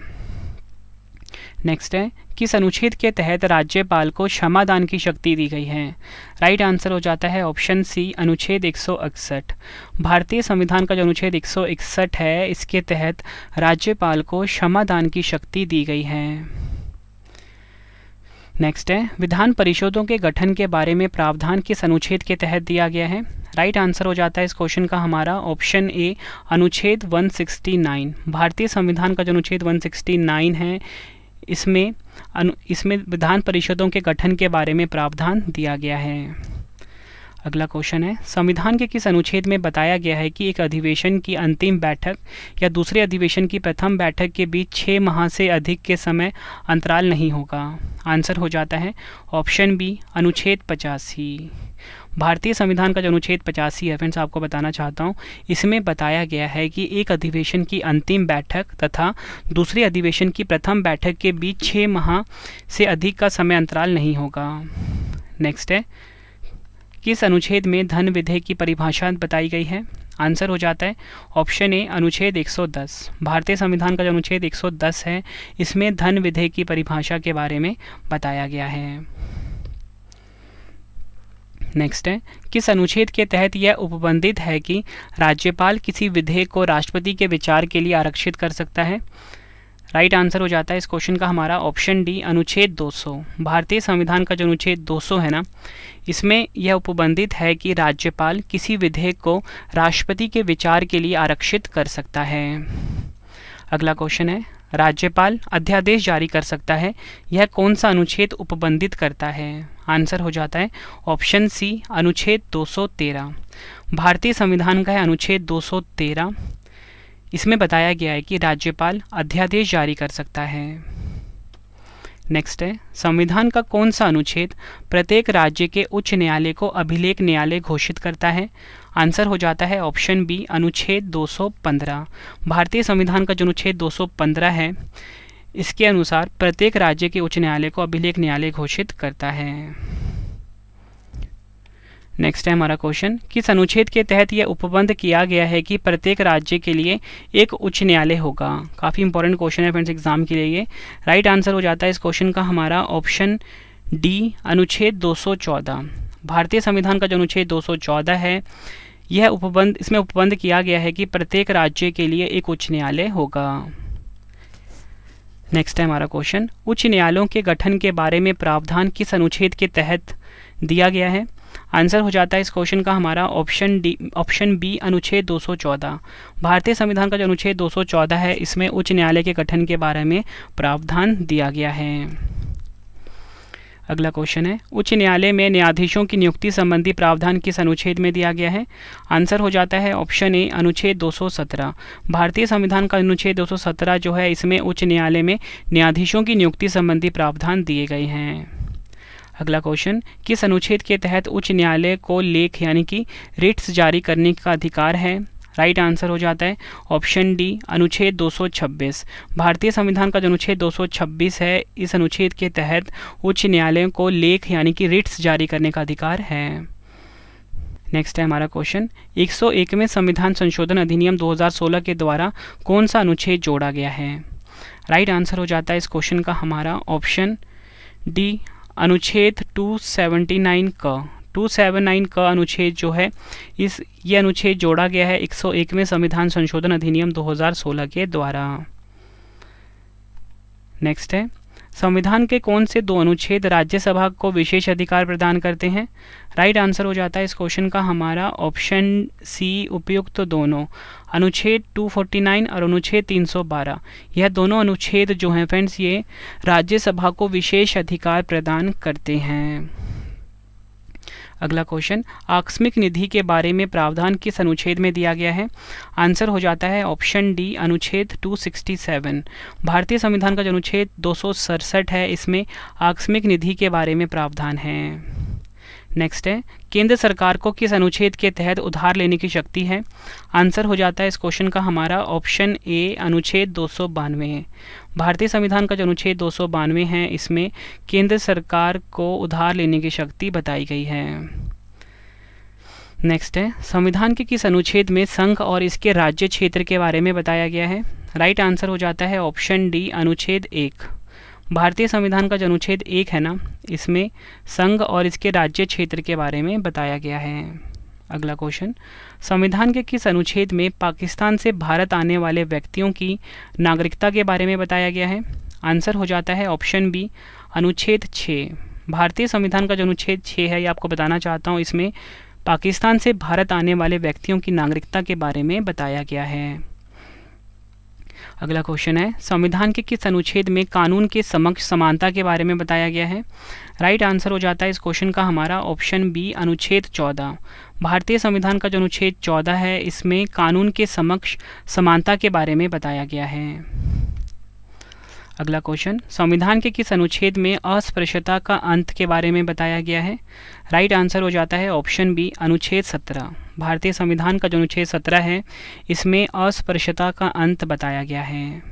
नेक्स्ट है, किस अनुच्छेद के तहत राज्यपाल को क्षमादान की शक्ति दी गई है? राइट आंसर हो जाता है ऑप्शन सी, अनुच्छेद 161। भारतीय संविधान का जो अनुच्छेद 161 है, इसके तहत राज्यपाल को क्षमादान की शक्ति दी गई है। नेक्स्ट है, विधान परिषदों के गठन के बारे में प्रावधान किस अनुच्छेद के तहत दिया गया है? राइट आंसर हो जाता है इस क्वेश्चन का हमारा ऑप्शन ए, अनुच्छेद 169। भारतीय संविधान का जो अनुच्छेद 169 है, इसमें विधान परिषदों के गठन के बारे में प्रावधान दिया गया है। अगला क्वेश्चन है, संविधान के किस अनुच्छेद में बताया गया है कि एक अधिवेशन की अंतिम बैठक या दूसरे अधिवेशन की प्रथम बैठक के बीच 6 माह से अधिक के समय अंतराल नहीं होगा? आंसर हो जाता है ऑप्शन बी, अनुच्छेद 85। भारतीय संविधान का जो अनुच्छेद 85 है फ्रेंड्स, आपको बताना चाहता हूँ, इसमें बताया गया है कि एक अधिवेशन की अंतिम बैठक तथा दूसरे अधिवेशन की प्रथम बैठक के बीच 6 माह से अधिक का समय अंतराल नहीं होगा। नेक्स्ट है, किस अनुच्छेद में धन विधेयक की परिभाषा बताई गई है? आंसर हो जाता है ऑप्शन ए, अनुच्छेद 110। भारतीय संविधान का जो अनुच्छेद 110 है, इसमें धन विधेयक की परिभाषा के बारे में बताया गया है। नेक्स्ट है, किस अनुच्छेद के तहत यह उपबंधित है कि राज्यपाल किसी विधेयक को राष्ट्रपति के विचार के लिए आरक्षित कर सकता है? राइट आंसर हो जाता है इस क्वेश्चन का हमारा ऑप्शन डी, अनुच्छेद 200। भारतीय संविधान का जो अनुच्छेद 200 है ना, इसमें यह उपबंधित है कि राज्यपाल किसी विधेयक को राष्ट्रपति के विचार के लिए आरक्षित कर सकता है। अगला क्वेश्चन है, राज्यपाल अध्यादेश जारी कर सकता है, यह कौन सा अनुच्छेद उपबंधित करता है? आंसर हो जाता है ऑप्शन सी, अनुच्छेद 213। भारतीय संविधान का है अनुच्छेद 213। इसमें बताया गया है कि राज्यपाल अध्यादेश जारी कर सकता है। नेक्स्ट है, संविधान का कौन सा अनुच्छेद प्रत्येक राज्य के उच्च न्यायालय को अभिलेख न्यायालय घोषित करता है? आंसर हो जाता है ऑप्शन बी, अनुच्छेद 215। भारतीय संविधान का जो अनुच्छेद 215 है, इसके अनुसार प्रत्येक राज्य के उच्च न्यायालय को अभिलेख न्यायालय घोषित करता है। नेक्स्ट है हमारा क्वेश्चन, किस अनुच्छेद के तहत यह उपबंध किया गया है कि प्रत्येक राज्य के लिए एक उच्च न्यायालय होगा? काफ़ी इंपॉर्टेंट क्वेश्चन है फ्रेंड्स एग्जाम के लिए ये। राइट आंसर हो जाता है इस क्वेश्चन का हमारा ऑप्शन डी, अनुच्छेद 214। भारतीय संविधान का जो अनुच्छेद 214 है, इसमें उपबंध किया गया है कि प्रत्येक राज्य के लिए एक उच्च न्यायालय होगा। नेक्स्ट है हमारा क्वेश्चन, उच्च न्यायालयों के गठन के बारे में प्रावधान किस अनुच्छेद के तहत दिया गया है? आंसर हो जाता है इस क्वेश्चन का हमारा ऑप्शन बी, अनुच्छेद 214। भारतीय संविधान का जो अनुच्छेद 214 है, इसमें उच्च न्यायालय के गठन के बारे में प्रावधान दिया गया है। अगला क्वेश्चन है, उच्च न्यायालय में न्यायाधीशों की नियुक्ति संबंधी प्रावधान किस अनुच्छेद में दिया गया है? आंसर हो जाता है ऑप्शन ए, अनुच्छेद 217। भारतीय संविधान का अनुच्छेद 217 जो है, इसमें उच्च न्यायालय में न्यायाधीशों की नियुक्ति संबंधी प्रावधान दिए गए हैं। अगला क्वेश्चन, किस अनुच्छेद के तहत उच्च न्यायालय को लेख यानी कि रिट्स जारी करने का अधिकार है? राइट आंसर हो जाता है ऑप्शन डी, अनुच्छेद 226। भारतीय संविधान का जो अनुच्छेद 226 है, इस अनुच्छेद के तहत उच्च न्यायालयों को लेख यानी कि रिट्स जारी करने का अधिकार है। नेक्स्ट है हमारा क्वेश्चन, 101वें संविधान संशोधन अधिनियम 2016 के द्वारा कौन सा अनुच्छेद जोड़ा गया है? राइट आंसर हो जाता है इस क्वेश्चन का हमारा ऑप्शन डी, अनुच्छेद 279 का अनुच्छेद जो है, ये अनुच्छेद जोड़ा गया है 101वें संविधान संशोधन अधिनियम 2016 के द्वारा। नेक्स्ट है, संविधान के कौन से 2 अनुच्छेद राज्यसभा को विशेष अधिकार प्रदान करते हैं? राइट आंसर हो जाता है इस क्वेश्चन का हमारा ऑप्शन सी, उपयुक्त दोनों। अनुच्छेद 249 और अनुच्छेद 312, यह दोनों अनुच्छेद जो हैं फ्रेंड्स, ये राज्यसभा को विशेष अधिकार प्रदान करते हैं। अगला क्वेश्चन, आकस्मिक निधि के बारे में प्रावधान किस अनुच्छेद में दिया गया है? आंसर हो जाता है ऑप्शन डी, अनुच्छेद 267। भारतीय संविधान का जो अनुच्छेद 267 है, इसमें आकस्मिक निधि के बारे में प्रावधान है। नेक्स्ट है, केंद्र सरकार को किस अनुच्छेद के तहत उधार लेने की शक्ति है? आंसर हो जाता है इस क्वेश्चन का हमारा ऑप्शन ए, अनुच्छेद 292। भारतीय संविधान का जो अनुच्छेद 292 है, इसमें केंद्र सरकार को उधार लेने की शक्ति बताई गई है। नेक्स्ट है, संविधान के किस अनुच्छेद में संघ और इसके राज्य क्षेत्र के बारे में बताया गया है? राइट आंसर हो जाता है ऑप्शन डी, अनुच्छेद 1। भारतीय संविधान का जो अनुच्छेद 1 है ना, इसमें संघ और इसके राज्य क्षेत्र के बारे में बताया गया है। अगला क्वेश्चन, संविधान के किस अनुच्छेद में पाकिस्तान से भारत आने वाले व्यक्तियों की नागरिकता के बारे में बताया गया है? आंसर हो जाता है ऑप्शन बी, अनुच्छेद 6। भारतीय संविधान का जो अनुच्छेद 6 है, ये आपको बताना चाहता हूँ, इसमें पाकिस्तान से भारत आने वाले व्यक्तियों की नागरिकता के बारे में बताया गया है। अगला क्वेश्चन है, संविधान के किस अनुच्छेद में कानून के समक्ष समानता के बारे में बताया गया है? राइट आंसर हो जाता है इस क्वेश्चन का हमारा ऑप्शन बी, अनुच्छेद 14। भारतीय संविधान का जो अनुच्छेद 14 है, इसमें कानून के समक्ष समानता के बारे में बताया गया है। अगला क्वेश्चन, संविधान के किस अनुच्छेद में अस्पृश्यता का अंत के बारे में बताया गया है? राइट आंसर हो जाता है ऑप्शन बी, अनुच्छेद 17। भारतीय संविधान का जो अनुच्छेद 17 है, इसमें अस्पृश्यता का अंत बताया गया है।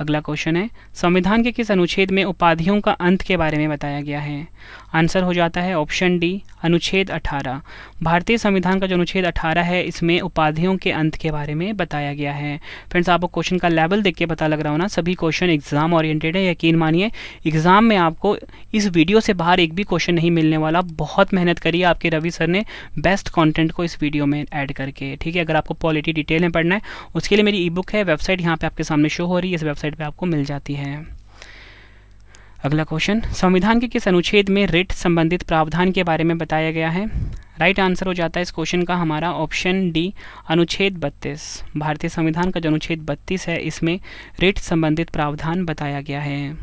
अगला क्वेश्चन है, संविधान के किस अनुच्छेद में उपाधियों का अंत के बारे में बताया गया है? आंसर हो जाता है ऑप्शन डी, अनुच्छेद 18। भारतीय संविधान का जो अनुच्छेद 18 है, इसमें उपाधियों के अंत के बारे में बताया गया है। फ्रेंड्स, आपको क्वेश्चन का लेवल देख के पता लग रहा हो ना, सभी क्वेश्चन एग्जाम ओरिएंटेड है। यकीन मानिए, एग्जाम में आपको इस वीडियो से बाहर एक भी क्वेश्चन नहीं मिलने वाला। बहुत मेहनत करी है आपके रवि सर ने बेस्ट कंटेंट को इस वीडियो में ऐड करके। ठीक है, अगर आपको पॉलिटी डिटेल में पढ़ना है, उसके लिए मेरी ई बुक है, वेबसाइट यहाँ पे आपके सामने शो हो रही है, इस वेबसाइट पे आपको मिल जाती है। अगला क्वेश्चन, संविधान के किस अनुच्छेद में रिट संबंधित प्रावधान के बारे में बताया गया है? राइट आंसर हो जाता है इस क्वेश्चन का हमारा ऑप्शन डी, अनुच्छेद 32। भारतीय संविधान का जो अनुच्छेद 32 है, इसमें रिट संबंधित प्रावधान बताया गया है।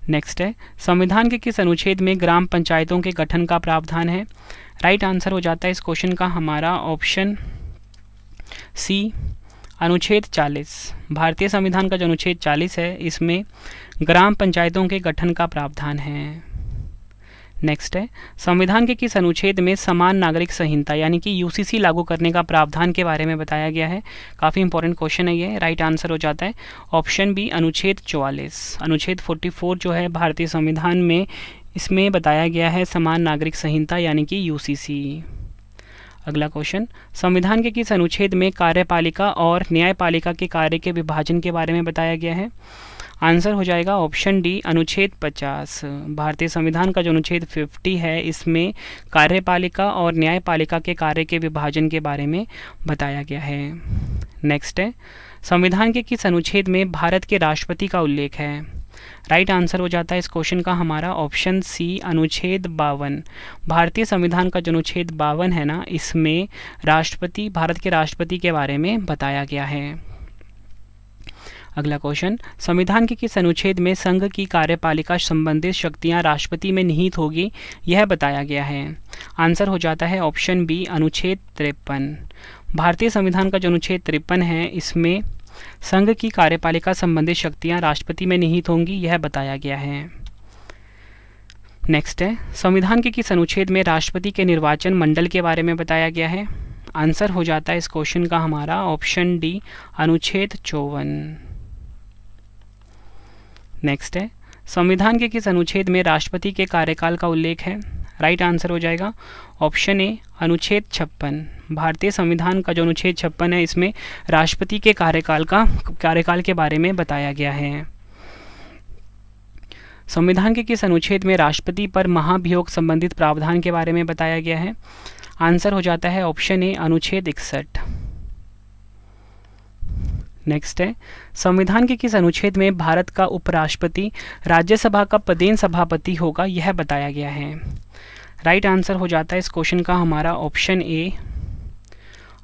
नेक्स्ट है, संविधान के किस अनुच्छेद में ग्राम पंचायतों के गठन का प्रावधान है? राइट आंसर हो जाता है इस क्वेश्चन का हमारा ऑप्शन सी, अनुच्छेद 40। भारतीय संविधान का जो अनुच्छेद 40 है, इसमें ग्राम पंचायतों के गठन का प्रावधान है। नेक्स्ट है, संविधान के किस अनुच्छेद में समान नागरिक संहिता यानी कि यूसीसी लागू करने का प्रावधान के बारे में बताया गया है? काफ़ी इंपॉर्टेंट क्वेश्चन है ये। राइट आंसर हो जाता है ऑप्शन बी, अनुच्छेद 44। अनुच्छेद 44 जो है भारतीय संविधान में, इसमें बताया गया है समान नागरिक संहिता यानी कि यूसीसी। अगला क्वेश्चन, संविधान के किस अनुच्छेद में कार्यपालिका और न्यायपालिका के कार्य के विभाजन के बारे में बताया गया है? आंसर हो जाएगा ऑप्शन डी, अनुच्छेद 50। भारतीय संविधान का जो अनुच्छेद 50 है, इसमें कार्यपालिका और न्यायपालिका के कार्य के विभाजन के बारे में बताया गया है। नेक्स्ट है, संविधान के किस अनुच्छेद में भारत के राष्ट्रपति का उल्लेख है? राइट आंसर हो जाता है इस क्वेश्चन का हमारा ऑप्शन सी, अनुच्छेद 52। भारतीय संविधान का जो अनुच्छेद 52 है ना, इसमें राष्ट्रपति, भारत के राष्ट्रपति के बारे में बताया गया है। अगला क्वेश्चन, संविधान के किस अनुच्छेद में संघ की कार्यपालिका संबंधित शक्तियां राष्ट्रपति में निहित होगी, यह बताया गया है? आंसर हो जाता है ऑप्शन बी, अनुच्छेद 53। भारतीय संविधान का जो अनुच्छेद 53 है, इसमें संघ की कार्यपालिका संबंधित शक्तियां राष्ट्रपति में निहित होंगी, यह बताया गया है। नेक्स्ट है, संविधान के किस अनुच्छेद में राष्ट्रपति के निर्वाचन मंडल के बारे में बताया गया है? आंसर हो जाता है इस क्वेश्चन का हमारा ऑप्शन डी, अनुच्छेद 54। नेक्स्ट है, संविधान के किस अनुच्छेद में राष्ट्रपति के कार्यकाल का उल्लेख है? राइट आंसर हो जाएगा ऑप्शन ए, अनुच्छेद 56। भारतीय संविधान का जो अनुच्छेद 56 है, इसमें राष्ट्रपति के कार्यकाल के बारे में बताया गया है। संविधान के किस अनुच्छेद में राष्ट्रपति पर महाभियोग संबंधित प्रावधान के बारे में बताया गया है? आंसर हो जाता है ऑप्शन ए, अनुच्छेद 61। नेक्स्ट है, संविधान के किस अनुच्छेद में भारत का उपराष्ट्रपति राज्यसभा का पदेन सभापति होगा, यह बताया गया है? राइट आंसर हो जाता है इस क्वेश्चन का हमारा ऑप्शन ए,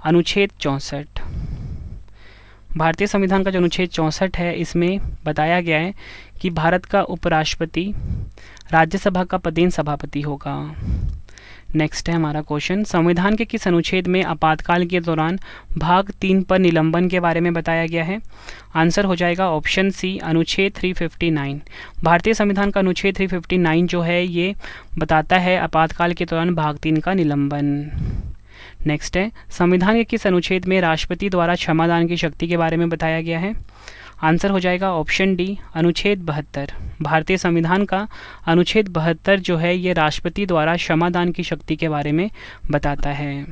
अनुच्छेद 64। भारतीय संविधान का जो अनुच्छेद 64 है, इसमें बताया गया है कि भारत का उपराष्ट्रपति राज्यसभा का पदेन सभापति होगा। नेक्स्ट है हमारा क्वेश्चन, संविधान के किस अनुच्छेद में आपातकाल के दौरान भाग 3 पर निलंबन के बारे में बताया गया है? आंसर हो जाएगा ऑप्शन सी, अनुच्छेद 359। भारतीय संविधान का अनुच्छेद 359 जो है, ये बताता है आपातकाल के दौरान भाग 3 का निलंबन। नेक्स्ट है, संविधान के किस अनुच्छेद में राष्ट्रपति द्वारा क्षमादान की शक्ति के बारे में बताया गया है? आंसर हो जाएगा ऑप्शन डी, अनुच्छेद 72। भारतीय संविधान का अनुच्छेद 72 जो है, ये राष्ट्रपति द्वारा क्षमादान की शक्ति के बारे में बताता है।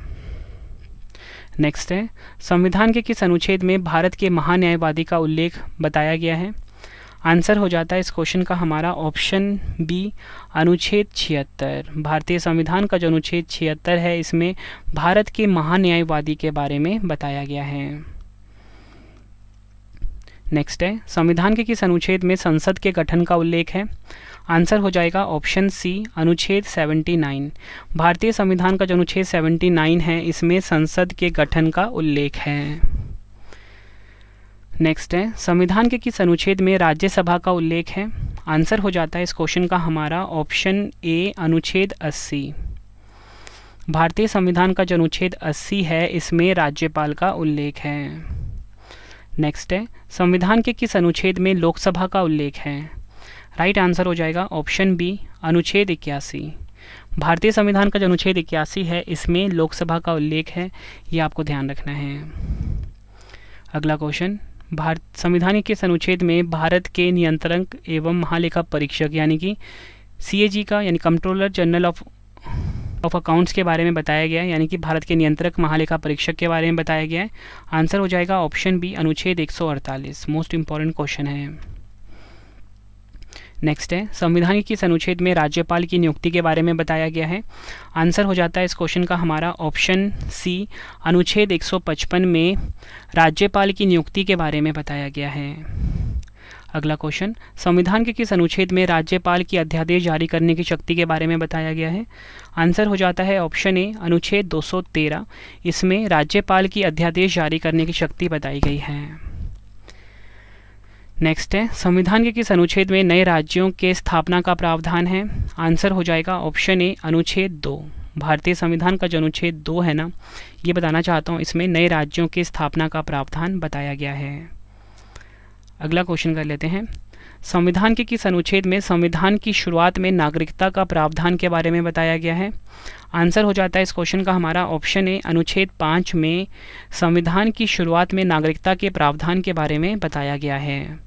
नेक्स्ट है, संविधान के किस अनुच्छेद में भारत के महान्यायवादी का उल्लेख बताया गया है? आंसर हो जाता है इस क्वेश्चन का हमारा ऑप्शन बी, अनुच्छेद 76। भारतीय संविधान का जो अनुच्छेद 76 है, इसमें भारत के महान्यायवादी के बारे में बताया गया है। नेक्स्ट है, संविधान के किस अनुच्छेद में संसद के गठन का उल्लेख है? आंसर हो जाएगा ऑप्शन सी, अनुच्छेद 79। भारतीय संविधान का जो अनुच्छेद 79 है, इसमें संसद के गठन का उल्लेख है। नेक्स्ट है, संविधान के किस अनुच्छेद में राज्यसभा का उल्लेख है? आंसर हो जाता है इस क्वेश्चन का हमारा ऑप्शन ए, अनुच्छेद 80। भारतीय संविधान का जो अनुच्छेद 80 है, इसमें राज्यपाल का उल्लेख है। नेक्स्ट है, संविधान के किस अनुच्छेद में लोकसभा का उल्लेख है? राइट आंसर हो जाएगा ऑप्शन बी, अनुच्छेद 81। भारतीय संविधान का जो अनुच्छेद 81 है, इसमें लोकसभा का उल्लेख है, ये आपको ध्यान रखना है। अगला क्वेश्चन, भारत संविधान के किस अनुच्छेद में भारत के नियंत्रक एवं महालेखा परीक्षक यानी कि CAG का यानी कंट्रोलर जनरल ऑफ अकाउंट्स के बारे में बताया गया है, यानी कि भारत के नियंत्रक महालेखा परीक्षक के बारे में बताया गया है? आंसर हो जाएगा ऑप्शन बी, अनुच्छेद 148। मोस्ट इंपॉर्टेंट क्वेश्चन है। नेक्स्ट है, संविधान के किस अनुच्छेद में राज्यपाल की नियुक्ति के बारे में बताया गया है? आंसर हो जाता है इस क्वेश्चन का हमारा ऑप्शन सी, अनुच्छेद 155 में राज्यपाल की नियुक्ति के बारे में बताया गया है। अगला क्वेश्चन, संविधान के किस अनुच्छेद में राज्यपाल की अध्यादेश जारी करने की शक्ति के बारे में बताया गया है? आंसर हो जाता है ऑप्शन ए, अनुच्छेद 213। इसमें राज्यपाल की अध्यादेश जारी करने की शक्ति बताई गई है। नेक्स्ट है, संविधान के किस अनुच्छेद में नए राज्यों के स्थापना का प्रावधान है? आंसर हो जाएगा ऑप्शन ए, अनुच्छेद 2। भारतीय संविधान का जो अनुच्छेद 2 है ना, ये बताना चाहता हूँ, इसमें नए राज्यों की स्थापना का प्रावधान बताया गया है। अगला क्वेश्चन कर लेते हैं, संविधान के किस अनुच्छेद में संविधान की शुरुआत में नागरिकता का प्रावधान के बारे में बताया गया है? आंसर हो जाता है इस क्वेश्चन का हमारा ऑप्शन ए, अनुच्छेद 5 में संविधान की शुरुआत में नागरिकता के प्रावधान के बारे में बताया गया है।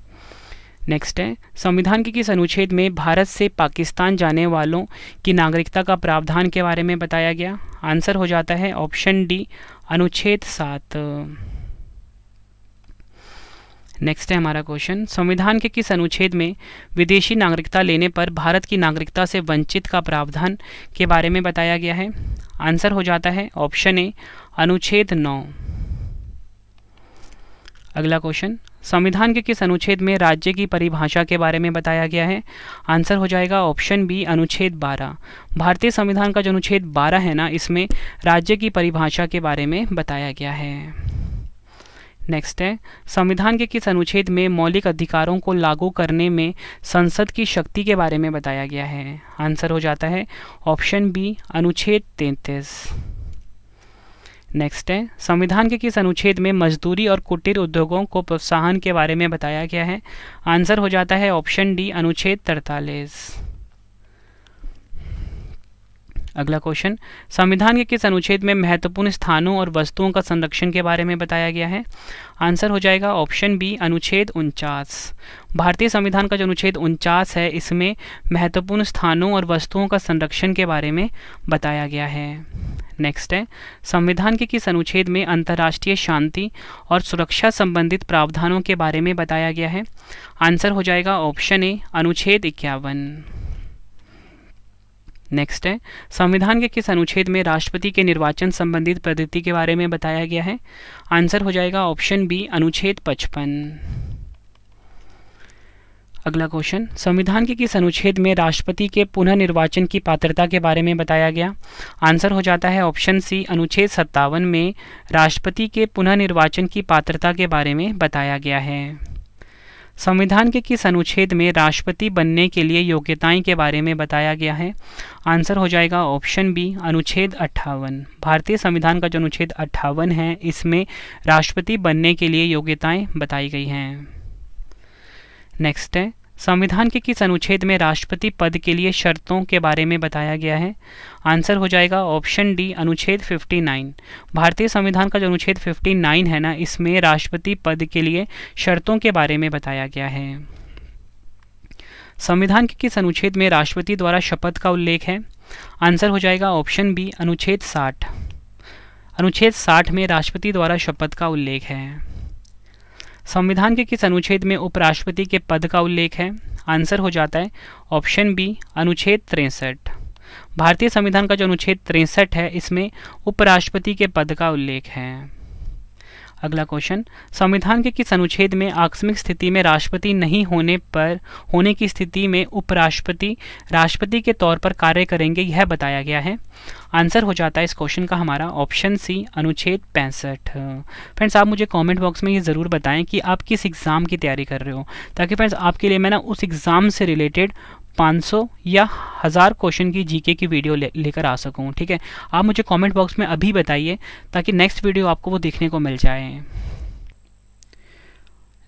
नेक्स्ट है, संविधान के किस अनुच्छेद में भारत से पाकिस्तान जाने वालों की नागरिकता का प्रावधान के बारे में बताया गया? आंसर हो जाता है ऑप्शन डी, अनुच्छेद 7। नेक्स्ट है हमारा क्वेश्चन, संविधान के किस अनुच्छेद में विदेशी नागरिकता लेने पर भारत की नागरिकता से वंचित का प्रावधान के बारे में बताया गया है? आंसर हो जाता है ऑप्शन ए, अनुच्छेद 9। अगला क्वेश्चन, संविधान के किस अनुच्छेद में राज्य की परिभाषा के बारे में बताया गया है? आंसर हो जाएगा ऑप्शन बी, अनुच्छेद 12। भारतीय संविधान का जो अनुच्छेद 12 है ना, इसमें राज्य की परिभाषा के बारे में बताया गया है। नेक्स्ट है, संविधान के किस अनुच्छेद में मौलिक अधिकारों को लागू करने में संसद की शक्ति के बारे में बताया गया है? आंसर हो जाता है ऑप्शन बी, अनुच्छेद 33। नेक्स्ट है, संविधान के किस अनुच्छेद में मजदूरी और कुटीर उद्योगों को प्रोत्साहन के बारे में बताया गया है? आंसर हो जाता है ऑप्शन डी, अनुच्छेद 43। अगला क्वेश्चन, संविधान के किस अनुच्छेद में महत्वपूर्ण स्थानों और वस्तुओं का संरक्षण के बारे में बताया गया है? आंसर हो जाएगा ऑप्शन बी, अनुच्छेद 49। भारतीय संविधान का जो अनुच्छेद 49 है, इसमें महत्वपूर्ण स्थानों और वस्तुओं का संरक्षण के बारे में बताया गया है। नेक्स्ट है, संविधान के किस अनुच्छेद में अंतर्राष्ट्रीय शांति और सुरक्षा संबंधित प्रावधानों के बारे में बताया गया है? आंसर हो जाएगा ऑप्शन ए, अनुच्छेद 51। नेक्स्ट है, संविधान के किस अनुच्छेद में राष्ट्रपति के निर्वाचन संबंधित पद्धति के बारे में बताया गया है? आंसर हो जाएगा ऑप्शन बी, अनुच्छेद 55। अगला क्वेश्चन, संविधान के किस अनुच्छेद में राष्ट्रपति के पुनः निर्वाचन की पात्रता के बारे में बताया गया? आंसर हो जाता है ऑप्शन सी, अनुच्छेद 57 में राष्ट्रपति के पुनः निर्वाचन की पात्रता के बारे में बताया गया है। संविधान के किस अनुच्छेद में राष्ट्रपति बनने के लिए योग्यताएं के बारे में बताया गया है? आंसर हो जाएगा ऑप्शन बी, अनुच्छेद 58। भारतीय संविधान का जो अनुच्छेद 58 है, इसमें राष्ट्रपति बनने के लिए योग्यताएं बताई गई हैं। नेक्स्ट है, संविधान के किस अनुच्छेद में राष्ट्रपति पद के लिए शर्तों के बारे में बताया गया है? आंसर हो जाएगा ऑप्शन डी, अनुच्छेद 59। भारतीय संविधान का जो अनुच्छेद 59 है ना, इसमें राष्ट्रपति पद के लिए शर्तों के बारे में बताया गया है। संविधान के किस अनुच्छेद में राष्ट्रपति द्वारा शपथ का उल्लेख है? आंसर हो जाएगा ऑप्शन बी, अनुच्छेद 60। अनुच्छेद 60 में राष्ट्रपति द्वारा शपथ का उल्लेख है। संविधान के किस अनुच्छेद में उपराष्ट्रपति के पद का उल्लेख है? आंसर हो जाता है ऑप्शन बी, अनुच्छेद 63। भारतीय संविधान का जो अनुच्छेद 63 है, इसमें उपराष्ट्रपति के पद का उल्लेख है। अगला क्वेश्चन, संविधान के किस अनुच्छेद में आकस्मिक स्थिति में राष्ट्रपति नहीं होने की स्थिति में उपराष्ट्रपति राष्ट्रपति के तौर पर कार्य करेंगे, यह बताया गया है? आंसर हो जाता है इस क्वेश्चन का हमारा ऑप्शन सी, अनुच्छेद 65। फ्रेंड्स, आप मुझे कमेंट बॉक्स में ये ज़रूर बताएं कि आप किस एग्ज़ाम की तैयारी कर रहे हो, ताकि फ्रेंड्स आपके लिए मैं ना उस एग्ज़ाम से रिलेटेड 500 या 1000 क्वेश्चन की जीके की वीडियो लेकर आ सकूं। ठीक है, आप मुझे कमेंट बॉक्स में अभी बताइए ताकि नेक्स्ट वीडियो आपको वो देखने को मिल जाए।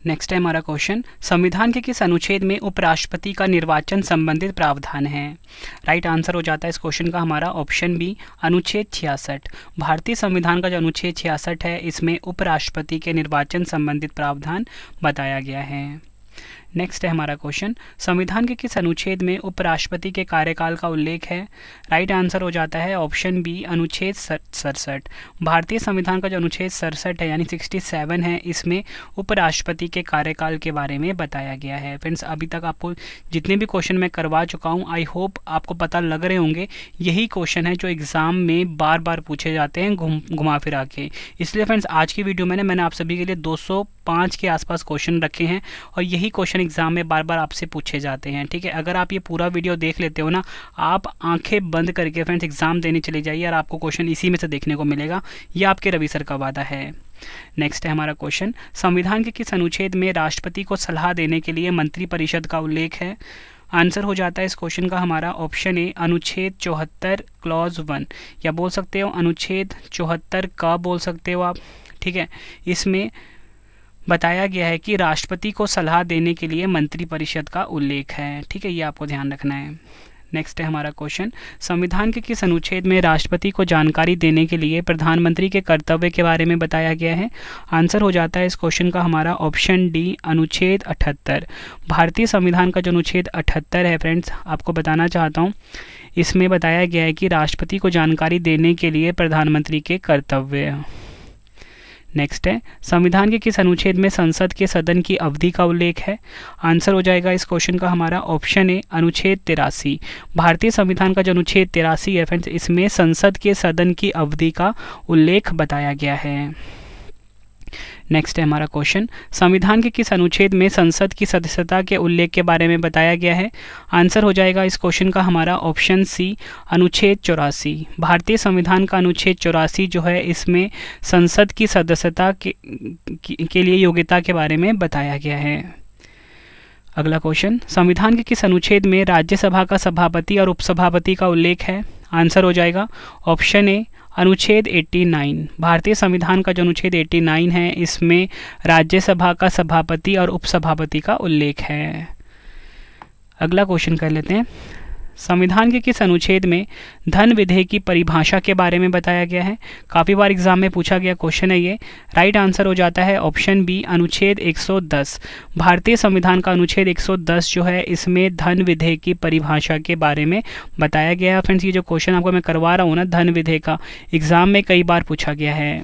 नेक्स्ट है हमारा क्वेश्चन, संविधान के किस अनुच्छेद में उपराष्ट्रपति का निर्वाचन संबंधित प्रावधान है? राइट आंसर हो जाता है इस क्वेश्चन का हमारा ऑप्शन बी, अनुच्छेद 66। भारतीय संविधान का जो अनुच्छेद 66 है, इसमें उपराष्ट्रपति के निर्वाचन संबंधित प्रावधान बताया गया है। नेक्स्ट है हमारा क्वेश्चन, संविधान के किस अनुच्छेद में उपराष्ट्रपति के कार्यकाल का उल्लेख है? राइट आंसर हो जाता है ऑप्शन बी, अनुच्छेद 67। भारतीय संविधान का जो अनुच्छेद 67 है यानी 67 है, इसमें उपराष्ट्रपति के कार्यकाल के बारे में बताया गया है। फ्रेंड्स, अभी तक आपको जितने भी क्वेश्चन मैं करवा चुका हूँ, आई होप आपको पता लग रहे होंगे यही क्वेश्चन है जो एग्ज़ाम में बार बार पूछे जाते हैं घुमा फिरा के। इसलिए फ्रेंड्स आज की वीडियो में मैंने आप सभी के लिए 205 के आसपास क्वेश्चन रखे हैं और यही क्वेश्चन एग्जाम में बार बार आपसे पूछे जाते हैं। ठीक है, अगर आप ये पूरा वीडियो देख लेते हो ना, आप आंखें बंद करके फ्रेंड्स एग्जाम देने चले जाइए और आपको क्वेश्चन इसी में से देखने को मिलेगा। ये आपके रवि सर का वादा है। नेक्स्ट है हमारा क्वेश्चन, संविधान के किस अनुच्छेद में राष्ट्रपति को सलाह देने के लिए मंत्रिपरिषद का उल्लेख है? आंसर हो जाता है इस क्वेश्चन का हमारा ऑप्शन ए, अनुच्छेद 74 क्लॉज 1, या बोल सकते हो अनुच्छेद 74 का बोल सकते हो आप। ठीक है, इसमें बताया गया है कि राष्ट्रपति को सलाह देने के लिए मंत्रिपरिषद का उल्लेख है। ठीक है, ये आपको ध्यान रखना है। नेक्स्ट है हमारा क्वेश्चन, संविधान के किस अनुच्छेद में राष्ट्रपति को जानकारी देने के लिए प्रधानमंत्री के कर्तव्य के बारे में बताया गया है? आंसर हो जाता है इस क्वेश्चन का हमारा ऑप्शन डी, अनुच्छेद 78। भारतीय संविधान का जो अनुच्छेद 78 है फ्रेंड्स, आपको बताना चाहता हूँ, इसमें बताया गया है कि राष्ट्रपति को जानकारी देने के लिए प्रधानमंत्री के कर्तव्य। नेक्स्ट है, संविधान के किस अनुच्छेद में संसद के सदन की अवधि का उल्लेख है? आंसर हो जाएगा इस क्वेश्चन का हमारा ऑप्शन ए, अनुच्छेद 83। भारतीय संविधान का जो अनुच्छेद 83 है फ्रेंड्स, इसमें संसद के सदन की अवधि का उल्लेख बताया गया है। नेक्स्ट है हमारा क्वेश्चन, संविधान के किस अनुच्छेद में संसद की सदस्यता के उल्लेख के बारे में बताया गया है? आंसर हो जाएगा इस क्वेश्चन का हमारा ऑप्शन सी, अनुच्छेद 84। भारतीय संविधान का अनुच्छेद 84 जो है, इसमें संसद की सदस्यता के लिए योग्यता के बारे में बताया गया है। अगला क्वेश्चन, संविधान के किस अनुच्छेद में राज्यसभा का सभापति और उपसभापति का उल्लेख है? आंसर हो जाएगा ऑप्शन ए, अनुच्छेद 89। भारतीय संविधान का जो अनुच्छेद 89 है, इसमें राज्यसभा का सभापति और उपसभापति का उल्लेख है। अगला क्वेश्चन कर लेते हैं, संविधान के किस अनुच्छेद में धन विधेय की परिभाषा के बारे में बताया गया है? काफ़ी बार एग्जाम में पूछा गया क्वेश्चन है ये। राइट आंसर हो जाता है ऑप्शन बी, अनुच्छेद 110। भारतीय संविधान का अनुच्छेद 110 जो है, इसमें धन विधेय की परिभाषा के बारे में बताया गया है। फ्रेंड्स, ये जो क्वेश्चन आपको मैं करवा रहा हूँ ना, धन विधेय का, एग्जाम में कई बार पूछा गया है।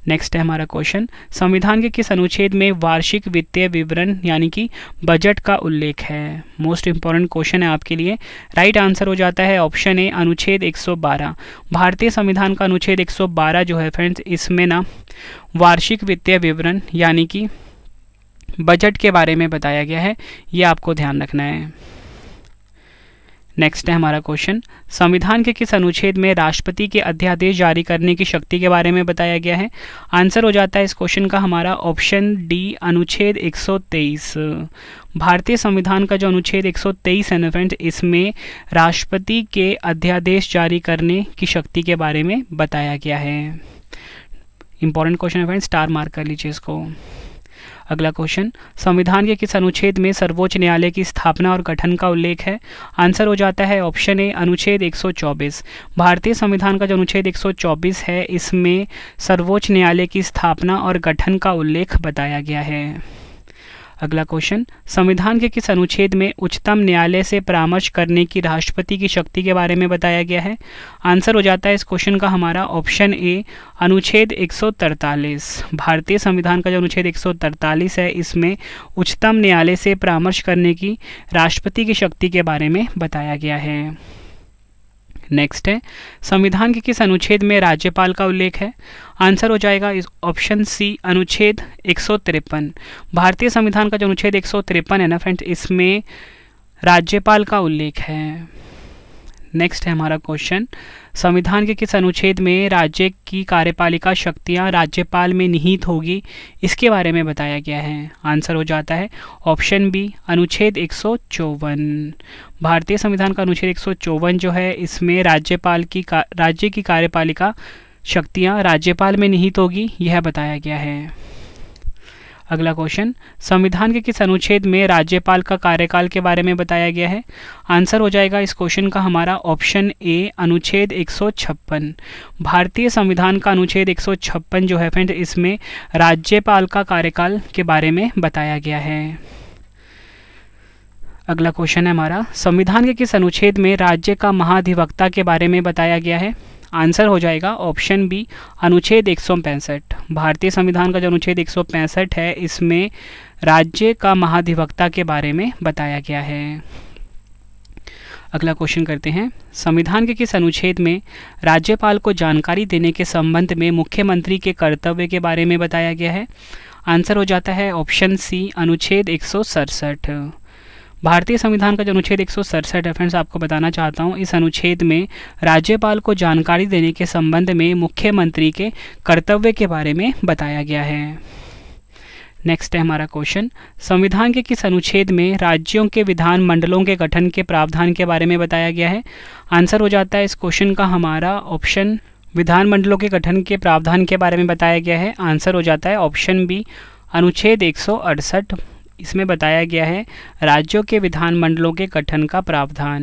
नेक्स्ट है हमारा क्वेश्चन, संविधान के किस अनुच्छेद में वार्षिक वित्तीय विवरण यानी कि बजट का उल्लेख है? मोस्ट इंपॉर्टेंट क्वेश्चन है आपके लिए। राइट आंसर हो जाता है ऑप्शन ए, अनुच्छेद 112। भारतीय संविधान का अनुच्छेद 112 जो है फ्रेंड्स, इसमें ना वार्षिक वित्तीय विवरण यानी कि बजट के बारे में बताया गया है। ये आपको ध्यान रखना है। नेक्स्ट है हमारा क्वेश्चन, संविधान के किस अनुच्छेद में राष्ट्रपति के अध्यादेश जारी करने की शक्ति के बारे में बताया गया है? आंसर हो जाता है इस क्वेश्चन का हमारा ऑप्शन डी, अनुच्छेद 123। भारतीय संविधान का जो अनुच्छेद 123 है ना फ्रेंड्स, इसमें राष्ट्रपति के अध्यादेश जारी करने की शक्ति के बारे में बताया गया है। इंपॉर्टेंट क्वेश्चन है फ्रेंड्स, स्टार मार्क कर लीजिए इसको। अगला क्वेश्चन, संविधान के किस अनुच्छेद में सर्वोच्च न्यायालय की स्थापना और गठन का उल्लेख है? आंसर हो जाता है ऑप्शन ए, अनुच्छेद 124। भारतीय संविधान का जो अनुच्छेद 124 है, इसमें सर्वोच्च न्यायालय की स्थापना और गठन का उल्लेख बताया गया है। अगला क्वेश्चन, संविधान के किस अनुच्छेद में उच्चतम न्यायालय से परामर्श करने की राष्ट्रपति की शक्ति के बारे में बताया गया है? आंसर हो जाता है इस क्वेश्चन का हमारा ऑप्शन ए, अनुच्छेद 143। भारतीय संविधान का जो अनुच्छेद 143 है, इसमें उच्चतम न्यायालय से परामर्श करने की राष्ट्रपति की शक्ति के बारे में बताया गया है। नेक्स्ट है, संविधान के किस अनुच्छेद में राज्यपाल का उल्लेख है? आंसर हो जाएगा इस ऑप्शन सी, अनुच्छेद 153। भारतीय संविधान का जो अनुच्छेद 153 है ना फ्रेंड्स, इसमें राज्यपाल का उल्लेख है। नेक्स्ट है हमारा क्वेश्चन, संविधान के किस अनुच्छेद में राज्य की कार्यपालिका शक्तियां राज्यपाल में निहित होगी, इसके बारे में बताया गया है? आंसर हो जाता है ऑप्शन बी, अनुच्छेद 154। भारतीय संविधान का अनुच्छेद 154 जो है, इसमें राज्य की कार्यपालिका शक्तियां राज्यपाल में निहित होगी, यह बताया गया है। अगला क्वेश्चन, संविधान के किस अनुच्छेद में राज्यपाल का कार्यकाल के बारे में बताया गया है? आंसर हो जाएगा इस क्वेश्चन का हमारा ऑप्शन ए, अनुच्छेद 156। भारतीय संविधान का अनुच्छेद 156 जो है फ्रेंड, इसमें राज्यपाल का कार्यकाल के बारे में बताया गया है। अगला क्वेश्चन है हमारा, संविधान के किस अनुच्छेद में राज्य का महाधिवक्ता के बारे में बताया गया है? आंसर हो जाएगा ऑप्शन बी, अनुच्छेद 165। भारतीय संविधान का जो अनुच्छेद 165 है, इसमें राज्य का महाधिवक्ता के बारे में बताया गया है। अगला क्वेश्चन करते हैं, संविधान के किस अनुच्छेद में राज्यपाल को जानकारी देने के संबंध में मुख्यमंत्री के कर्तव्य के बारे में बताया गया है? आंसर हो जाता है ऑप्शन सी, अनुच्छेद 167। भारतीय संविधान का जो अनुच्छेद 167 है फ्रेंड्स, आपको बताना चाहता हूँ, इस अनुच्छेद में राज्यपाल को जानकारी देने के संबंध में मुख्यमंत्री के कर्तव्य के बारे में बताया गया है। नेक्स्ट है हमारा क्वेश्चन, संविधान के किस अनुच्छेद में राज्यों के विधान मंडलों के गठन के प्रावधान के बारे में बताया गया है? आंसर हो जाता है इस क्वेश्चन का हमारा ऑप्शन, विधानमंडलों के गठन के प्रावधान के बारे में बताया गया है। आंसर हो जाता है ऑप्शन बी, अनुच्छेद 168। इसमें बताया गया है राज्यों के विधानमंडलों के गठन का प्रावधान।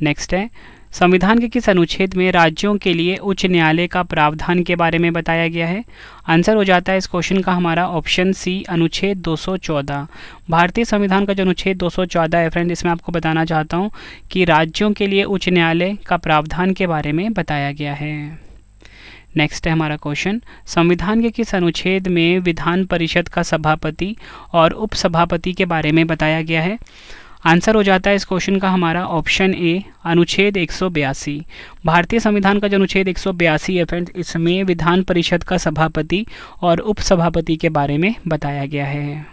नेक्स्ट है, संविधान के किस अनुच्छेद में राज्यों के लिए उच्च न्यायालय का प्रावधान के बारे में बताया गया है? आंसर हो जाता है इस क्वेश्चन का हमारा ऑप्शन सी, अनुच्छेद 214। भारतीय संविधान का जो अनुच्छेद 214 है फ्रेंड, इसमें आपको बताना चाहता हूँ कि राज्यों के लिए उच्च न्यायालय का प्रावधान के बारे में बताया गया है। नेक्स्ट है हमारा क्वेश्चन, संविधान के किस अनुच्छेद में विधान परिषद का सभापति और उपसभापति के बारे में बताया गया है? आंसर हो जाता है इस क्वेश्चन का हमारा ऑप्शन ए, अनुच्छेद 182। भारतीय संविधान का जो अनुच्छेद 182 है फ्रेंड्स, इसमें विधान परिषद का सभापति और उपसभापति के बारे में बताया गया है।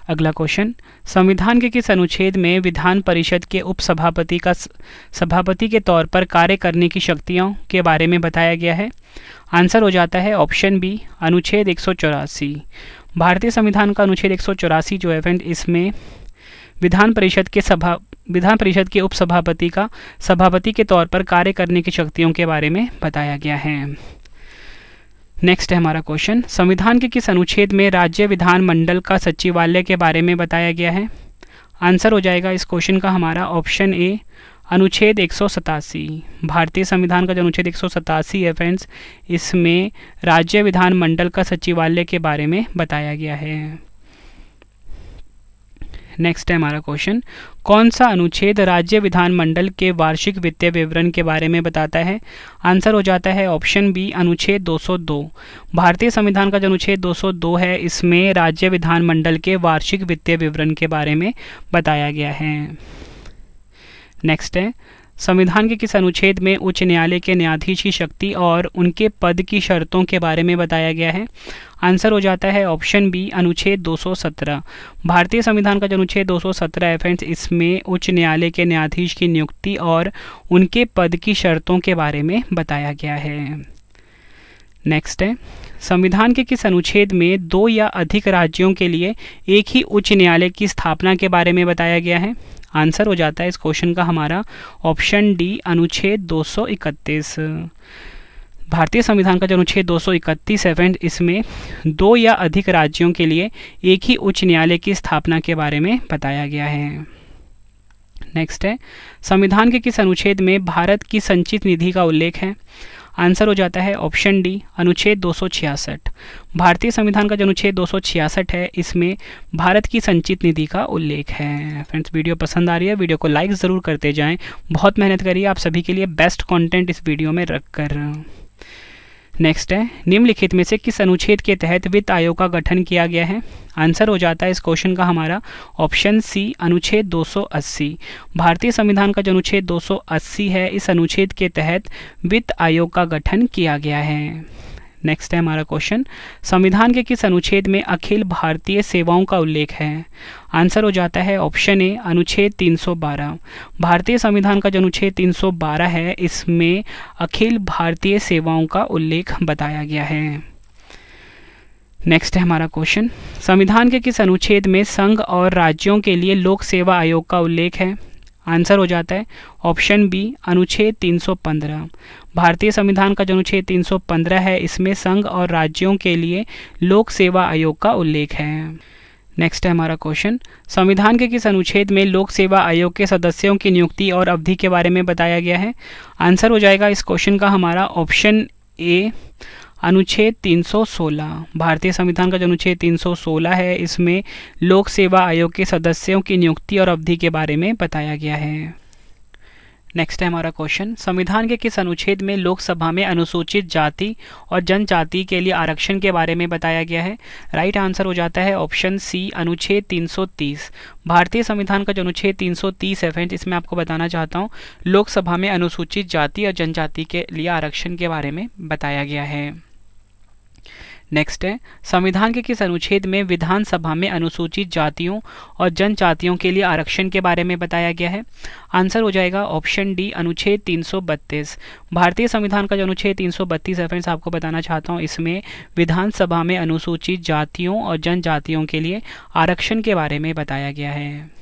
अगला क्वेश्चन, संविधान के किस अनुच्छेद में विधान परिषद के उपसभापति का सभापति के तौर पर कार्य करने की शक्तियों के बारे में बताया गया है? आंसर हो जाता है ऑप्शन बी, अनुच्छेद 184। भारतीय संविधान का अनुच्छेद 184 जो है फ्रेंड, इसमें विधान परिषद के उपसभापति का सभापति के तौर पर कार्य करने की शक्तियों के बारे में बताया गया है। नेक्स्ट है हमारा क्वेश्चन, संविधान के किस अनुच्छेद में राज्य विधानमंडल का सचिवालय के बारे में बताया गया है? आंसर हो जाएगा इस क्वेश्चन का हमारा ऑप्शन ए, अनुच्छेद 187। भारतीय संविधान का जो अनुच्छेद 187 है फ्रेंड्स, इसमें राज्य विधानमंडल का सचिवालय के बारे में बताया गया है। नेक्स्ट है हमारा क्वेश्चन, कौन सा अनुच्छेद राज्य विधानमंडल के वार्षिक वित्तीय विवरण के बारे में बताता है? आंसर हो जाता है ऑप्शन बी, अनुच्छेद 202। भारतीय संविधान का जो अनुच्छेद 202 है, इसमें राज्य विधानमंडल के वार्षिक वित्तीय विवरण के बारे में बताया गया है। नेक्स्ट है, संविधान के किस अनुच्छेद में उच्च न्यायालय के न्यायाधीश की शक्ति और उनके पद की शर्तों के बारे में बताया गया है? आंसर हो जाता है ऑप्शन बी, अनुच्छेद 217। भारतीय संविधान का जो अनुच्छेद 217 है फ्रेंड्स, इसमें उच्च न्यायालय के न्यायाधीश की नियुक्ति और उनके पद की शर्तों के बारे में बताया गया है। नेक्स्ट है, संविधान के किस अनुच्छेद में दो या अधिक राज्यों के लिए एक ही उच्च न्यायालय की स्थापना के बारे में बताया गया है? आंसर हो जाता है इस क्वेश्चन का हमारा ऑप्शन डी, अनुच्छेद 231। भारतीय संविधान का जो अनुच्छेद 231 है फ्रेंड, इसमें दो या अधिक राज्यों के लिए एक ही उच्च न्यायालय की स्थापना के बारे में बताया गया है। नेक्स्ट है, संविधान के किस अनुच्छेद में भारत की संचित निधि का उल्लेख है? आंसर हो जाता है ऑप्शन डी अनुच्छेद 266। भारतीय संविधान का जो अनुच्छेद 266 है इसमें भारत की संचित निधि का उल्लेख है। फ्रेंड्स वीडियो पसंद आ रही है, वीडियो को लाइक ज़रूर करते जाएं, बहुत मेहनत करिए आप सभी के लिए बेस्ट कंटेंट इस वीडियो में रखकर। नेक्स्ट है, निम्नलिखित में से किस अनुच्छेद के तहत वित्त आयोग का गठन किया गया है? आंसर हो जाता है इस क्वेश्चन का हमारा ऑप्शन सी अनुच्छेद 280। भारतीय संविधान का जो अनुच्छेद 280 है इस अनुच्छेद के तहत वित्त आयोग का गठन किया गया है। नेक्स्ट है हमारा क्वेश्चन, संविधान के किस अनुच्छेद में अखिल भारतीय सेवाओं का उल्लेख है? आंसर हो जाता है ऑप्शन ए अनुच्छेद 312। भारतीय संविधान का जो अनुच्छेद 312 है इसमें अखिल भारतीय सेवाओं का उल्लेख बताया गया है। नेक्स्ट है हमारा क्वेश्चन, संविधान के किस अनुच्छेद में संघ और राज्यों के लिए लोक सेवा आयोग का उल्लेख है? आंसर हो जाता है ऑप्शन बी अनुच्छेद 315। भारतीय संविधान का जो अनुच्छेद 315 है इसमें संघ और राज्यों के लिए लोक सेवा आयोग का उल्लेख है। नेक्स्ट है हमारा क्वेश्चन, संविधान के किस अनुच्छेद में लोक सेवा आयोग के सदस्यों की नियुक्ति और अवधि के बारे में बताया गया है? आंसर हो जाएगा इस क्वेश्चन का हमारा ऑप्शन ए अनुच्छेद 316। भारतीय संविधान का जो अनुच्छेद 316 है इसमें लोक सेवा आयोग के सदस्यों की नियुक्ति और अवधि के बारे में बताया गया है। नेक्स्ट है हमारा क्वेश्चन, संविधान के किस अनुच्छेद में लोकसभा में अनुसूचित जाति और जनजाति के लिए आरक्षण के बारे में बताया गया है? राइट आंसर हो जाता है ऑप्शन सी अनुच्छेद 330। भारतीय संविधान का जो अनुच्छेद 330 है फ्रेंड्स इसमें आपको बताना चाहता हूँ लोकसभा में अनुसूचित जाति और जनजाति के लिए आरक्षण के बारे में बताया गया है। नेक्स्ट है, संविधान के किस अनुच्छेद में विधानसभा में अनुसूचित जातियों और जनजातियों के लिए आरक्षण के बारे में बताया गया है? आंसर हो जाएगा ऑप्शन डी अनुच्छेद 332। भारतीय संविधान का जो अनुच्छेद 332 है फ्रेंड्स आपको बताना चाहता हूँ इसमें विधानसभा में अनुसूचित जातियों और जनजातियों के लिए आरक्षण के बारे में बताया गया है।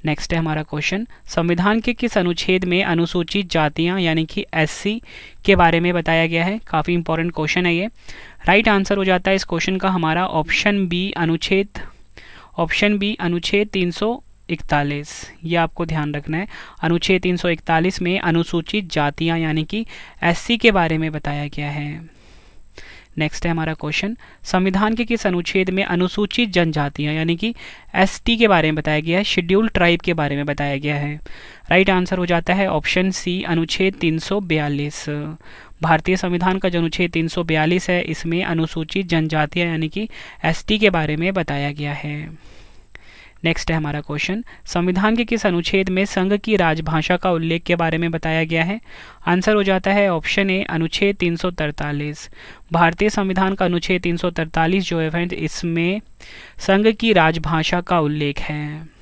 नेक्स्ट है हमारा क्वेश्चन, संविधान के किस अनुच्छेद में अनुसूचित जातियां यानी कि एससी के बारे में बताया गया है? काफ़ी इंपॉर्टेंट क्वेश्चन है ये। राइट आंसर हो जाता है इस क्वेश्चन का हमारा ऑप्शन बी अनुच्छेद 341। ये आपको ध्यान रखना है, अनुच्छेद 341 में अनुसूचित जातियां यानी कि एससी के बारे में बताया गया है। नेक्स्ट है हमारा क्वेश्चन, संविधान के किस अनुच्छेद में अनुसूचित जनजातियां यानी कि एसटी के बारे में बताया गया है? शेड्यूल्ड ट्राइब के बारे में बताया गया है। राइट आंसर हो जाता है ऑप्शन सी अनुच्छेद 342। भारतीय संविधान का जो अनुच्छेद 342 है इसमें अनुसूचित जनजातियां यानी कि एसटी के बारे में बताया गया है। नेक्स्ट है हमारा क्वेश्चन, संविधान के किस अनुच्छेद में संघ की राजभाषा का उल्लेख के बारे में बताया गया है? आंसर हो जाता है ऑप्शन ए अनुच्छेद 343। भारतीय संविधान का अनुच्छेद 343 जो है फ्रेंड्स इसमें संघ की राजभाषा का उल्लेख है।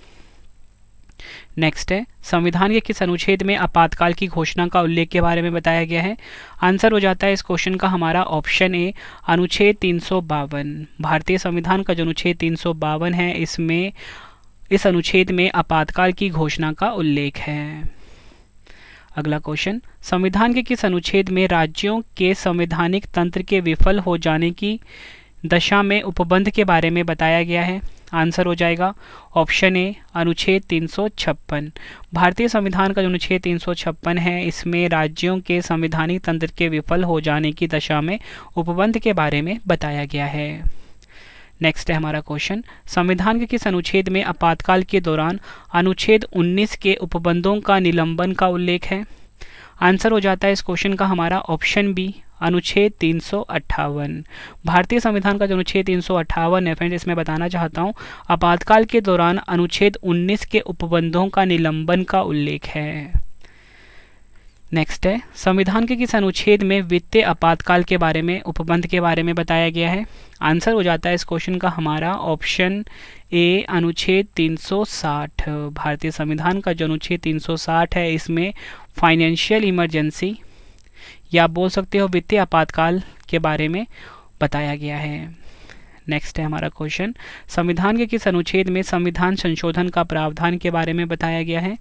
नेक्स्ट है, संविधान के किस अनुच्छेद में आपातकाल की घोषणा का उल्लेख के बारे में बताया गया है? आंसर हो जाता है इस क्वेश्चन का हमारा ऑप्शन ए अनुच्छेद 352। भारतीय संविधान का जो अनुच्छेद 352 है इसमें इस अनुच्छेद में आपातकाल की घोषणा का उल्लेख है। अगला क्वेश्चन, संविधान के किस अनुच्छेद में राज्यों के संवैधानिक तंत्र के विफल हो जाने की दशा में उपबंध के बारे में बताया गया है? आंसर हो जाएगा ऑप्शन ए अनुच्छेद 356। भारतीय संविधान का जो अनुच्छेद 356 है इसमें राज्यों के संवैधानिक तंत्र के विफल हो जाने की दशा में उपबंध के बारे में बताया गया है। नेक्स्ट है हमारा क्वेश्चन, संविधान के किस अनुच्छेद में आपातकाल के दौरान अनुच्छेद 19 के उपबंधों का निलंबन का उल्लेख है? आंसर हो जाता है इस क्वेश्चन का हमारा ऑप्शन बी अनुच्छेद 358। भारतीय संविधान का जो अनुच्छेद 358 है फ्रेंड्स इसमें बताना चाहता हूँ आपातकाल के दौरान अनुच्छेद 19 के उपबंधों का निलंबन का उल्लेख है। नेक्स्ट है, संविधान के किस अनुच्छेद में वित्तीय आपातकाल के बारे में उपबंध के बारे में बताया गया है? आंसर हो जाता है इस क्वेश्चन का हमारा ऑप्शन ए अनुच्छेद 360। भारतीय संविधान का जो अनुच्छेद 360 है इसमें फाइनेंशियल इमरजेंसी या आप बोल सकते हो वित्तीय आपातकाल के बारे में बताया गया है। नेक्स्ट है हमारा क्वेश्चन, संविधान के किस अनुच्छेद में संविधान संशोधन का प्रावधान के बारे में बताया गया है?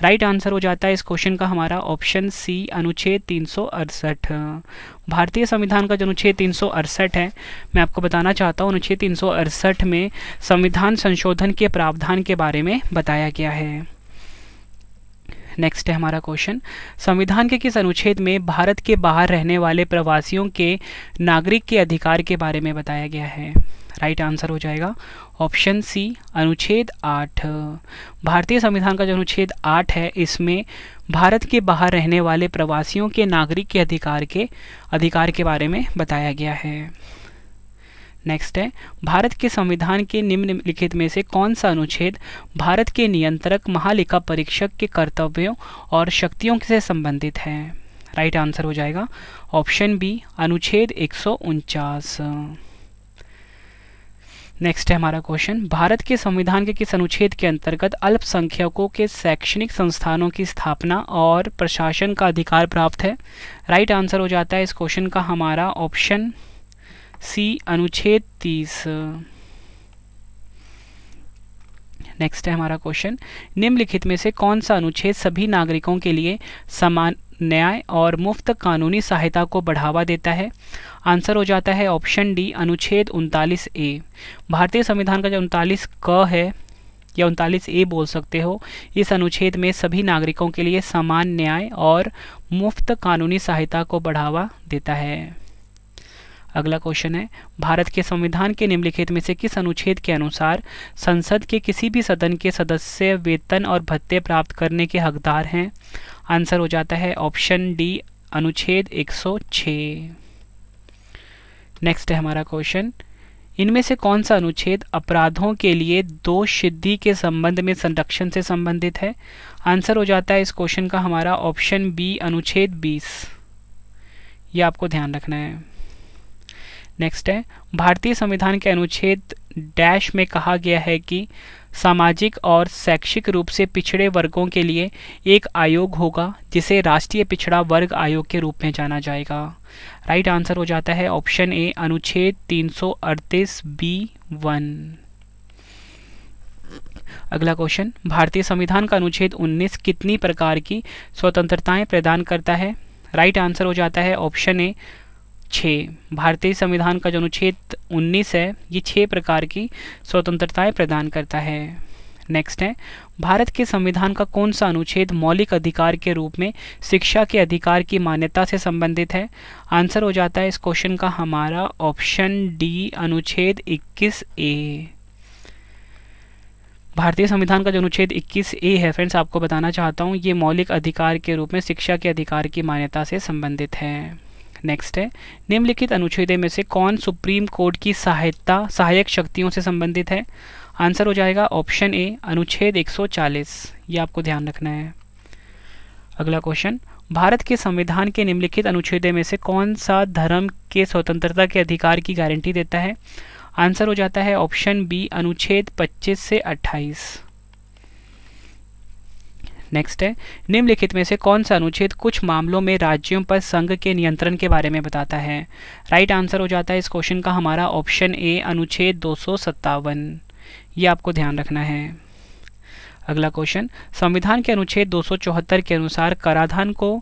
राइट आंसर हो जाता है इस क्वेश्चन का हमारा ऑप्शन सी अनुच्छेद 368। भारतीय संविधान का जो अनुच्छेद 368 है मैं आपको बताना चाहता हूँ अनुच्छेद 368 में संविधान संशोधन के प्रावधान के बारे में बताया गया है। नेक्स्ट है हमारा क्वेश्चन, संविधान के किस अनुच्छेद में भारत के बाहर रहने वाले प्रवासियों के नागरिक के अधिकार के बारे में बताया गया है? राइट आंसर हो जाएगा ऑप्शन सी, अनुच्छेद 8। भारतीय संविधान का जो अनुच्छेद 8 है, इसमें भारत के बाहर रहने वाले प्रवासियों के नागरिक के अधिकार के बारे में बताया गया है। नेक्स्ट है, भारत के संविधान के निम्नलिखित में से कौन सा अनुच्छेद भारत के नियंत्रक महालेखा परीक्षक के कर्तव्यों और शक्तियों से संबंधित है? राइट आंसर हो जाएगा ऑप्शन बी, अनुच्छेद 149। नेक्स्ट है हमारा क्वेश्चन, भारत के संविधान के किस अनुच्छेद के अंतर्गत अल्पसंख्यकों के शैक्षणिक संस्थानों की स्थापना और प्रशासन का अधिकार प्राप्त है? राइट आंसर हो जाता है इस क्वेश्चन का हमारा ऑप्शन सी, अनुच्छेद 30। नेक्स्ट है हमारा क्वेश्चन, निम्नलिखित में से कौन सा अनुच्छेद सभी नागरिकों के लिए समान न्याय और मुफ्त कानूनी सहायता को बढ़ावा देता है? आंसर हो जाता है ऑप्शन डी, अनुच्छेद 39A। भारतीय संविधान का जो 39 क है या 39A बोल सकते हो, इस अनुच्छेद में सभी नागरिकों के लिए समान न्याय और मुफ्त कानूनी सहायता को बढ़ावा देता है। अगला क्वेश्चन है, भारत के संविधान के निम्नलिखित में से किस अनुच्छेद के अनुसार संसद के किसी भी सदन के सदस्य वेतन और भत्ते प्राप्त करने के हकदार हैं? आंसर हो जाता है ऑप्शन डी, अनुच्छेद 106। नेक्स्ट है हमारा क्वेश्चन, इनमें से कौन सा अनुच्छेद अपराधों के लिए दोष सिद्धि के संबंध में संरक्षण से संबंधित है? आंसर हो जाता है इस क्वेश्चन का हमारा ऑप्शन बी, अनुच्छेद 20। ये आपको ध्यान रखना है। नेक्स्ट है, भारतीय संविधान के अनुच्छेद डैश में कहा गया है कि सामाजिक और शैक्षिक रूप से पिछड़े वर्गों के लिए एक आयोग होगा जिसे राष्ट्रीय पिछड़ा वर्ग आयोग के रूप में जाना जाएगा। राइट आंसर हो जाता है ऑप्शन ए, अनुच्छेद 338B(1). अगला क्वेश्चन, भारतीय संविधान का अनुच्छेद 19 कितनी प्रकार की स्वतंत्रताएं प्रदान करता है? राइट आंसर हो जाता है ऑप्शन ए, 6। भारतीय संविधान का जो अनुच्छेद 19 है, ये 6 प्रकार की स्वतंत्रताएं प्रदान करता है। नेक्स्ट है, भारत के संविधान का कौन सा अनुच्छेद मौलिक अधिकार के रूप में शिक्षा के अधिकार की मान्यता से संबंधित है? आंसर हो जाता है इस क्वेश्चन का हमारा ऑप्शन डी, अनुच्छेद 21A। भारतीय संविधान का जो अनुच्छेद 21A है फ्रेंड्स, आपको बताना चाहता हूँ, ये मौलिक अधिकार के रूप में शिक्षा के अधिकार की मान्यता से संबंधित है। नेक्स्ट है, निम्नलिखित अनुच्छेदों में से कौन सुप्रीम कोर्ट की सहायक शक्तियों से संबंधित है? आंसर हो जाएगा ऑप्शन ए, अनुच्छेद 140। ये आपको ध्यान रखना है। अगला क्वेश्चन, भारत के संविधान के निम्नलिखित अनुच्छेदों में से कौन सा धर्म के स्वतंत्रता के अधिकार की गारंटी देता है? आंसर हो जाता है ऑप्शन बी, अनुच्छेद 25 से 28। नेक्स्ट है, निम्नलिखित में से कौन सा अनुच्छेद कुछ मामलों में राज्यों पर संघ के नियंत्रण के बारे में बताता है? राइट आंसर हो जाता है इस क्वेश्चन का हमारा ऑप्शन ए, अनुच्छेद 257। ये आपको ध्यान रखना है। अगला क्वेश्चन, संविधान के अनुच्छेद 274 के अनुसार कराधान को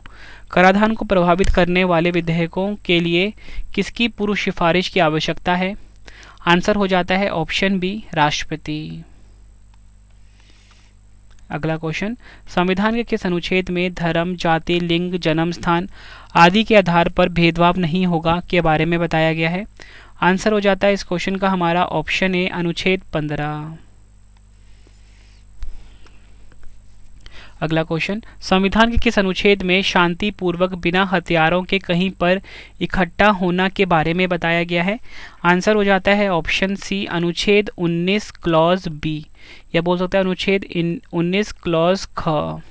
प्रभावित करने वाले विधेयकों के लिए किसकी पूर्व सिफारिश की आवश्यकता है? आंसर हो जाता है ऑप्शन बी, राष्ट्रपति। अगला क्वेश्चन, संविधान के किस अनुच्छेद में धर्म, जाति, लिंग, जन्म स्थान आदि के आधार पर भेदभाव नहीं होगा के बारे में बताया गया है? आंसर हो जाता है इस क्वेश्चन का हमारा ऑप्शन ए, अनुच्छेद 15। अगला क्वेश्चन, संविधान के किस अनुच्छेद में शांतिपूर्वक बिना हथियारों के कहीं पर इकट्ठा होना के बारे में बताया गया है? आंसर हो जाता है ऑप्शन सी, अनुच्छेद 19 क्लॉज बी, या बोल सकते हैं अनुच्छेद 19 क्लॉज ख।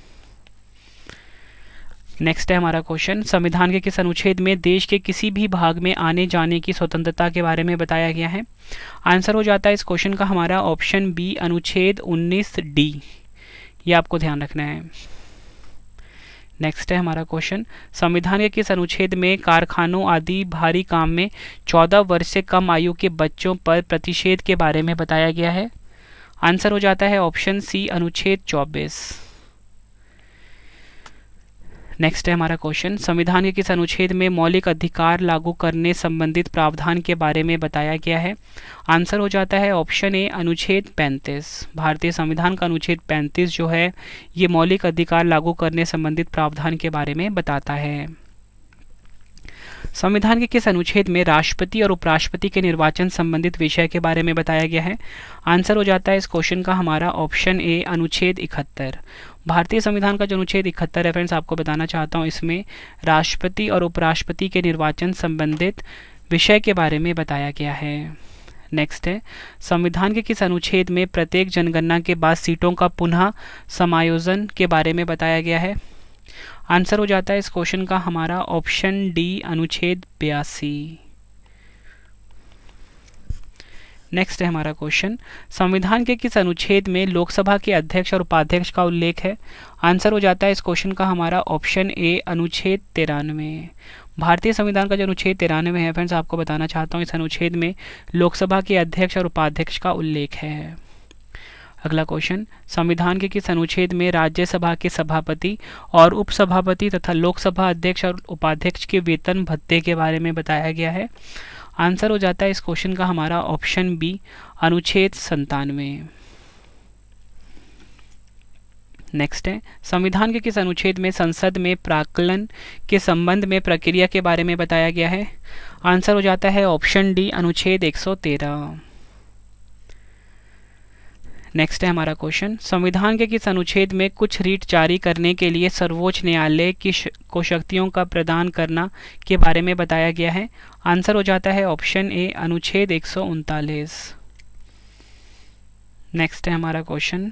नेक्स्ट है हमारा क्वेश्चन, संविधान के किस अनुच्छेद में देश के किसी भी भाग में आने जाने की स्वतंत्रता के बारे में बताया गया है? आंसर हो जाता है इस क्वेश्चन का हमारा ऑप्शन बी, अनुच्छेद 19D। ये आपको ध्यान रखना है। नेक्स्ट है हमारा क्वेश्चन, संविधान के किस अनुच्छेद में कारखानों आदि भारी काम में 14 वर्ष से कम आयु के बच्चों पर प्रतिषेध के बारे में बताया गया है? आंसर हो जाता है ऑप्शन सी, अनुच्छेद 24। नेक्स्ट है हमारा क्वेश्चन, संविधान के किस अनुच्छेद में मौलिक अधिकार लागू करने संबंधित प्रावधान के बारे में बताया गया है? आंसर हो जाता है ऑप्शन ए अनुच्छेद 35। भारतीय संविधान का अनुच्छेद 35 जो है ये मौलिक अधिकार लागू करने संबंधित प्रावधान के बारे में बताता है। संविधान के किस अनुच्छेद में राष्ट्रपति और उपराष्ट्रपति के निर्वाचन संबंधित विषय के बारे में बताया गया है? आंसर हो जाता है इस क्वेश्चन का हमारा ऑप्शन ए अनुच्छेद 71। भारतीय संविधान का जो अनुच्छेद 71 है फ्रेंड्स, आपको बताना चाहता हूँ, इसमें राष्ट्रपति और उपराष्ट्रपति के निर्वाचन संबंधित विषय के बारे में बताया गया है। नेक्स्ट है, संविधान के किस अनुच्छेद में प्रत्येक जनगणना के बाद सीटों का पुनः समायोजन के बारे में बताया गया है? आंसर हो जाता है इस क्वेश्चन का हमारा ऑप्शन डी अनुच्छेद 82। नेक्स्ट है हमारा क्वेश्चन, संविधान के किस अनुच्छेद में लोकसभा के अध्यक्ष और उपाध्यक्ष का उल्लेख है? आंसर हो जाता है इस क्वेश्चन का हमारा ऑप्शन ए अनुच्छेद 93। भारतीय संविधान का जो अनुच्छेद 93 है फ्रेंड्स, आपको बताना चाहता हूँ, इस अनुच्छेद में लोकसभा के अध्यक्ष और उपाध्यक्ष का उल्लेख है। अगला क्वेश्चन, संविधान के किस अनुच्छेद में राज्यसभा के सभापति और उपसभापति तथा लोकसभा अध्यक्ष और उपाध्यक्ष के वेतन भत्ते के बारे में बताया गया है? आंसर हो जाता है इस क्वेश्चन का हमारा ऑप्शन बी अनुच्छेद 97। नेक्स्ट है, संविधान के किस अनुच्छेद में संसद में प्राक्कलन के संबंध में प्रक्रिया के बारे में बताया गया है? आंसर हो जाता है ऑप्शन डी अनुच्छेद 113। नेक्स्ट है हमारा क्वेश्चन, संविधान के किस अनुच्छेद में कुछ रीट जारी करने के लिए सर्वोच्च न्यायालय को शक्तियों का प्रदान करना के बारे में बताया गया है? आंसर हो जाता है ऑप्शन ए अनुच्छेद 139। नेक्स्ट है हमारा क्वेश्चन,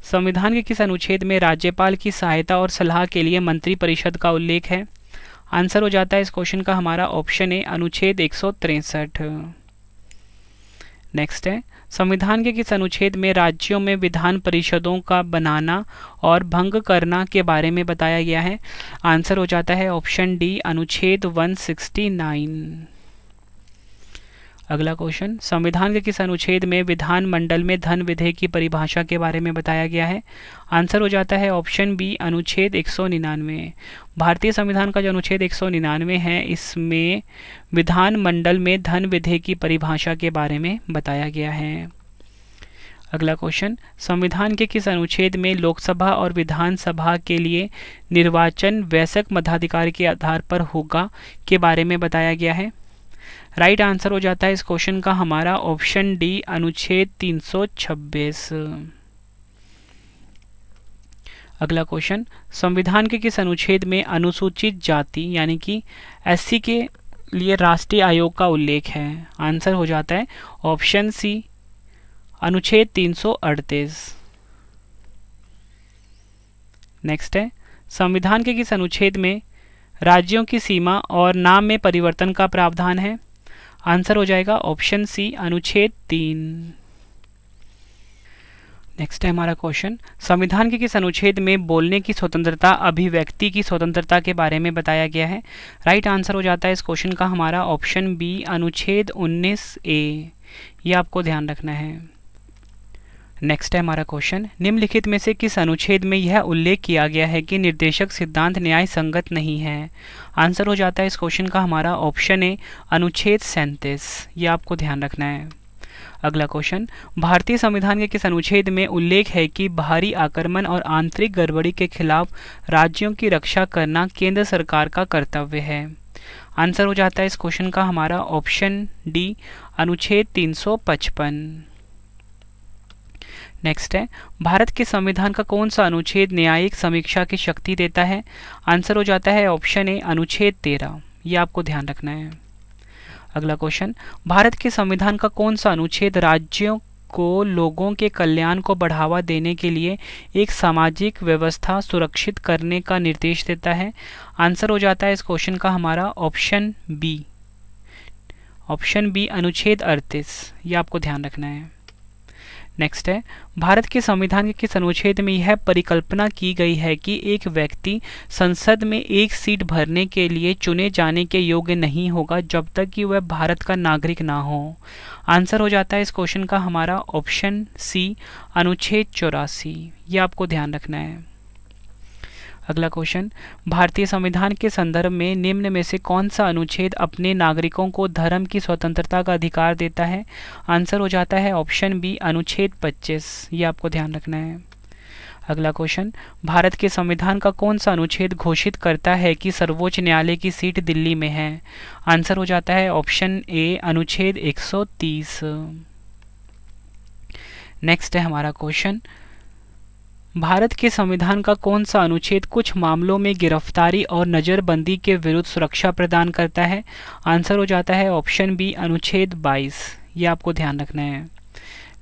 संविधान के किस अनुच्छेद में राज्यपाल की सहायता और सलाह के लिए मंत्रिपरिषद का उल्लेख है? आंसर हो जाता है इस क्वेश्चन का हमारा ऑप्शन ए अनुच्छेद 163। नेक्स्ट है, संविधान के किस अनुच्छेद में राज्यों में विधान परिषदों का बनाना और भंग करना के बारे में बताया गया है? आंसर हो जाता है ऑप्शन डी अनुच्छेद 169। अगला क्वेश्चन, संविधान के किस अनुच्छेद में विधानमंडल में धन विधेय की परिभाषा के बारे में बताया गया है? आंसर हो जाता है ऑप्शन बी अनुच्छेद 199। भारतीय संविधान का जो अनुच्छेद 199 है, इसमें विधानमंडल में धन विधेय की परिभाषा के बारे में बताया गया है। अगला क्वेश्चन, संविधान के किस अनुच्छेद में लोकसभा और विधानसभा के लिए निर्वाचन वयस्क मताधिकार के आधार पर होगा के बारे में बताया गया है? राइट आंसर हो जाता है इस क्वेश्चन का हमारा ऑप्शन डी अनुच्छेद 326। अगला क्वेश्चन, संविधान के किस अनुच्छेद में अनुसूचित जाति यानी कि एससी के लिए राष्ट्रीय आयोग का उल्लेख है? आंसर हो जाता है ऑप्शन सी अनुच्छेद 338। नेक्स्ट है, संविधान के किस अनुच्छेद में राज्यों की सीमा और नाम में परिवर्तन का प्रावधान है? आंसर हो जाएगा ऑप्शन सी अनुच्छेद 3। नेक्स्ट है हमारा क्वेश्चन, संविधान के किस अनुच्छेद में बोलने की स्वतंत्रता अभिव्यक्ति की स्वतंत्रता के बारे में बताया गया है? राइट आंसर हो जाता है इस क्वेश्चन का हमारा ऑप्शन बी अनुच्छेद 19A। ये आपको ध्यान रखना है। नेक्स्ट है हमारा क्वेश्चन, निम्नलिखित में से किस अनुच्छेद में यह उल्लेख किया गया है कि निर्देशक सिद्धांत न्याय संगत नहीं है? आंसर हो जाता है इस क्वेश्चन का हमारा ऑप्शन ए अनुच्छेद 37। ये आपको ध्यान रखना है। अगला क्वेश्चन, भारतीय संविधान के किस अनुच्छेद में उल्लेख है कि बाहरी आक्रमण और आंतरिक गड़बड़ी के खिलाफ राज्यों की रक्षा करना केंद्र सरकार का कर्तव्य है? आंसर हो जाता है इस क्वेश्चन का हमारा ऑप्शन डी अनुच्छेद 355। नेक्स्ट है, भारत के संविधान का कौन सा अनुच्छेद न्यायिक समीक्षा की शक्ति देता है? आंसर हो जाता है ऑप्शन ए अनुच्छेद 13। ये आपको ध्यान रखना है। अगला क्वेश्चन, भारत के संविधान का कौन सा अनुच्छेद राज्यों को लोगों के कल्याण को बढ़ावा देने के लिए एक सामाजिक व्यवस्था सुरक्षित करने का निर्देश देता है? आंसर हो जाता है इस क्वेश्चन का हमारा ऑप्शन बी अनुच्छेद 38। ये आपको ध्यान रखना है। नेक्स्ट है, भारत के संविधान के किस अनुच्छेद में यह परिकल्पना की गई है कि एक व्यक्ति संसद में एक सीट भरने के लिए चुने जाने के योग्य नहीं होगा जब तक कि वह भारत का नागरिक ना हो? आंसर हो जाता है इस क्वेश्चन का हमारा ऑप्शन सी अनुच्छेद 84। ये आपको ध्यान रखना है। अगला क्वेश्चन, भारतीय संविधान के संदर्भ में निम्न में से कौन सा अनुच्छेद अपने नागरिकों को धर्म की स्वतंत्रता का अधिकार देता है? आंसर हो जाता है ऑप्शन बी अनुच्छेद 25। ये आपको ध्यान रखना है। अगला क्वेश्चन, भारत के संविधान का कौन सा अनुच्छेद घोषित करता है कि सर्वोच्च न्यायालय की सीट दिल्ली में है? आंसर हो जाता है ऑप्शन ए अनुच्छेद 130। नेक्स्ट है हमारा क्वेश्चन, भारत के संविधान का कौन सा अनुच्छेद कुछ मामलों में गिरफ्तारी और नज़रबंदी के विरुद्ध सुरक्षा प्रदान करता है? आंसर हो जाता है ऑप्शन बी अनुच्छेद 22। ये आपको ध्यान रखना है।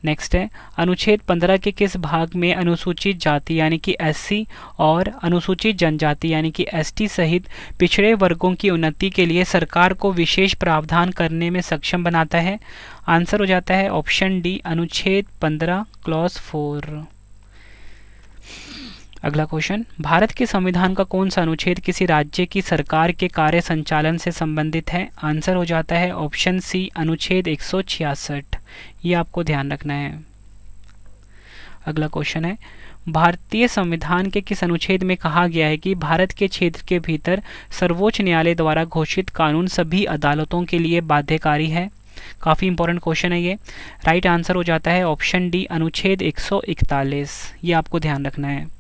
नेक्स्ट है, अनुच्छेद 15 के किस भाग में अनुसूचित जाति यानी कि एससी और अनुसूचित जनजाति यानी कि एसटी सहित पिछड़े वर्गों की उन्नति के लिए सरकार को विशेष प्रावधान करने में सक्षम बनाता है? आंसर हो जाता है ऑप्शन डी अनुच्छेद 15 क्लॉज 4। अगला क्वेश्चन, भारत के संविधान का कौन सा अनुच्छेद किसी राज्य की सरकार के कार्य संचालन से संबंधित है? आंसर हो जाता है ऑप्शन सी अनुच्छेद 166। ये आपको ध्यान रखना है। अगला क्वेश्चन है, भारतीय संविधान के किस अनुच्छेद में कहा गया है कि भारत के क्षेत्र के भीतर सर्वोच्च न्यायालय द्वारा घोषित कानून सभी अदालतों के लिए बाध्यकारी है? काफ़ी इंपॉर्टेंट क्वेश्चन है ये। राइट आंसर हो जाता है ऑप्शन डी अनुच्छेद 141। ये आपको ध्यान रखना है।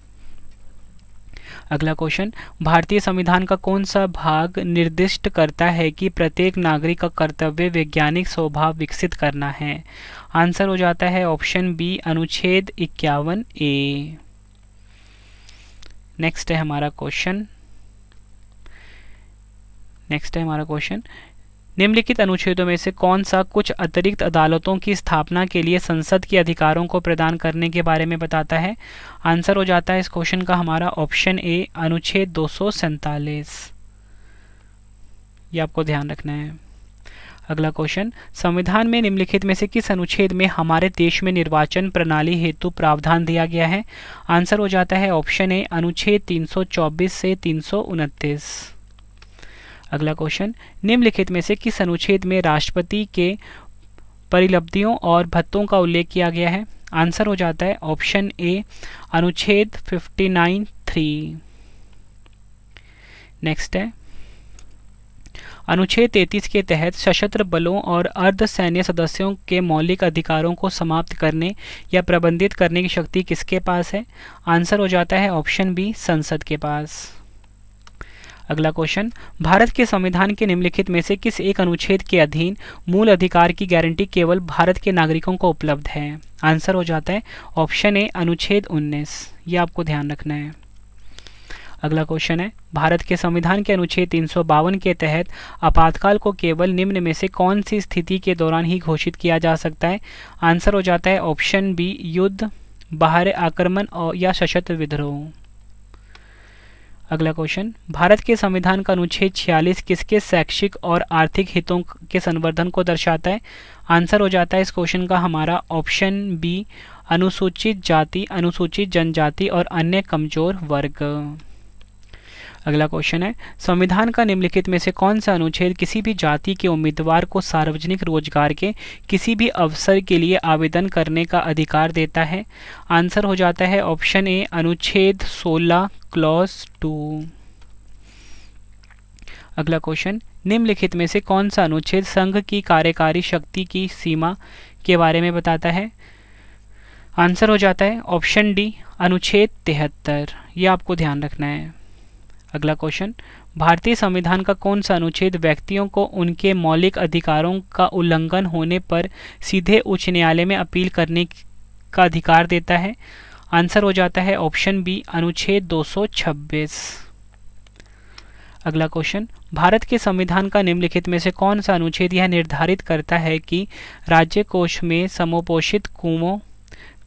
अगला क्वेश्चन, भारतीय संविधान का कौन सा भाग निर्दिष्ट करता है कि प्रत्येक नागरिक का कर्तव्य वैज्ञानिक स्वभाव विकसित करना है? आंसर हो जाता है ऑप्शन बी अनुच्छेद 51 ए। नेक्स्ट है हमारा क्वेश्चन, निम्नलिखित अनुच्छेदों में से कौन सा कुछ अतिरिक्त अदालतों की स्थापना के लिए संसद के अधिकारों को प्रदान करने के बारे में बताता है? आंसर हो जाता है इस क्वेश्चन का हमारा ऑप्शन ए अनुच्छेद 247। ये आपको ध्यान रखना है। अगला क्वेश्चन, संविधान में निम्नलिखित में से किस अनुच्छेद में हमारे देश में निर्वाचन प्रणाली हेतु प्रावधान दिया गया है? आंसर हो जाता है ऑप्शन ए अनुच्छेद 324 से 329। अगला क्वेश्चन, निम्नलिखित में से किस अनुच्छेद में राष्ट्रपति के परिलब्धियों और भत्तों का उल्लेख किया गया है? आंसर हो जाता है ऑप्शन ए अनुच्छेद 59(3). नेक्स्ट है, अनुच्छेद 33 के तहत सशस्त्र बलों और अर्धसैन्य सदस्यों के मौलिक अधिकारों को समाप्त करने या प्रबंधित करने की शक्ति किसके पास है? आंसर हो जाता है ऑप्शन बी संसद के पास। अगला क्वेश्चन, भारत के संविधान के निम्नलिखित में से किस एक अनुच्छेद के अधीन मूल अधिकार की गारंटी केवल भारत के नागरिकों को उपलब्ध है? आंसर हो जाता है ऑप्शन ए अनुच्छेद 19। ये आपको ध्यान रखना है। अगला क्वेश्चन है, भारत के संविधान के अनुच्छेद 352 के तहत आपातकाल को केवल निम्न में से कौन सी स्थिति के दौरान ही घोषित किया जा सकता है? आंसर हो जाता है ऑप्शन बी युद्ध, बाहरी आक्रमण और या सशस्त्र विद्रोह। अगला क्वेश्चन, भारत के संविधान का अनुच्छेद 46 किसके शैक्षिक और आर्थिक हितों के संवर्धन को दर्शाता है? आंसर हो जाता है इस क्वेश्चन का हमारा ऑप्शन बी अनुसूचित जाति, अनुसूचित जनजाति और अन्य कमजोर वर्ग। अगला क्वेश्चन है, संविधान का निम्नलिखित में से कौन सा अनुच्छेद किसी भी जाति के उम्मीदवार को सार्वजनिक रोजगार के किसी भी अवसर के लिए आवेदन करने का अधिकार देता है? आंसर हो जाता है ऑप्शन ए अनुच्छेद 16 क्लॉज 2। अगला क्वेश्चन, निम्नलिखित में से कौन सा अनुच्छेद संघ की कार्यकारी शक्ति की सीमा के बारे में बताता है? आंसर हो जाता है ऑप्शन डी अनुच्छेद 73। ये आपको ध्यान रखना है। अगला क्वेश्चन, भारतीय संविधान का कौन सा अनुच्छेद व्यक्तियों को उनके मौलिक अधिकारों का उल्लंघन होने पर सीधे उच्च न्यायालय में अपील करने का अधिकार देता है? आंसर हो जाता है ऑप्शन बी अनुच्छेद 226। अगला क्वेश्चन, भारत के संविधान का निम्नलिखित में से कौन सा अनुच्छेद यह निर्धारित करता है कि राज्य कोष में समुपोषित कुओं,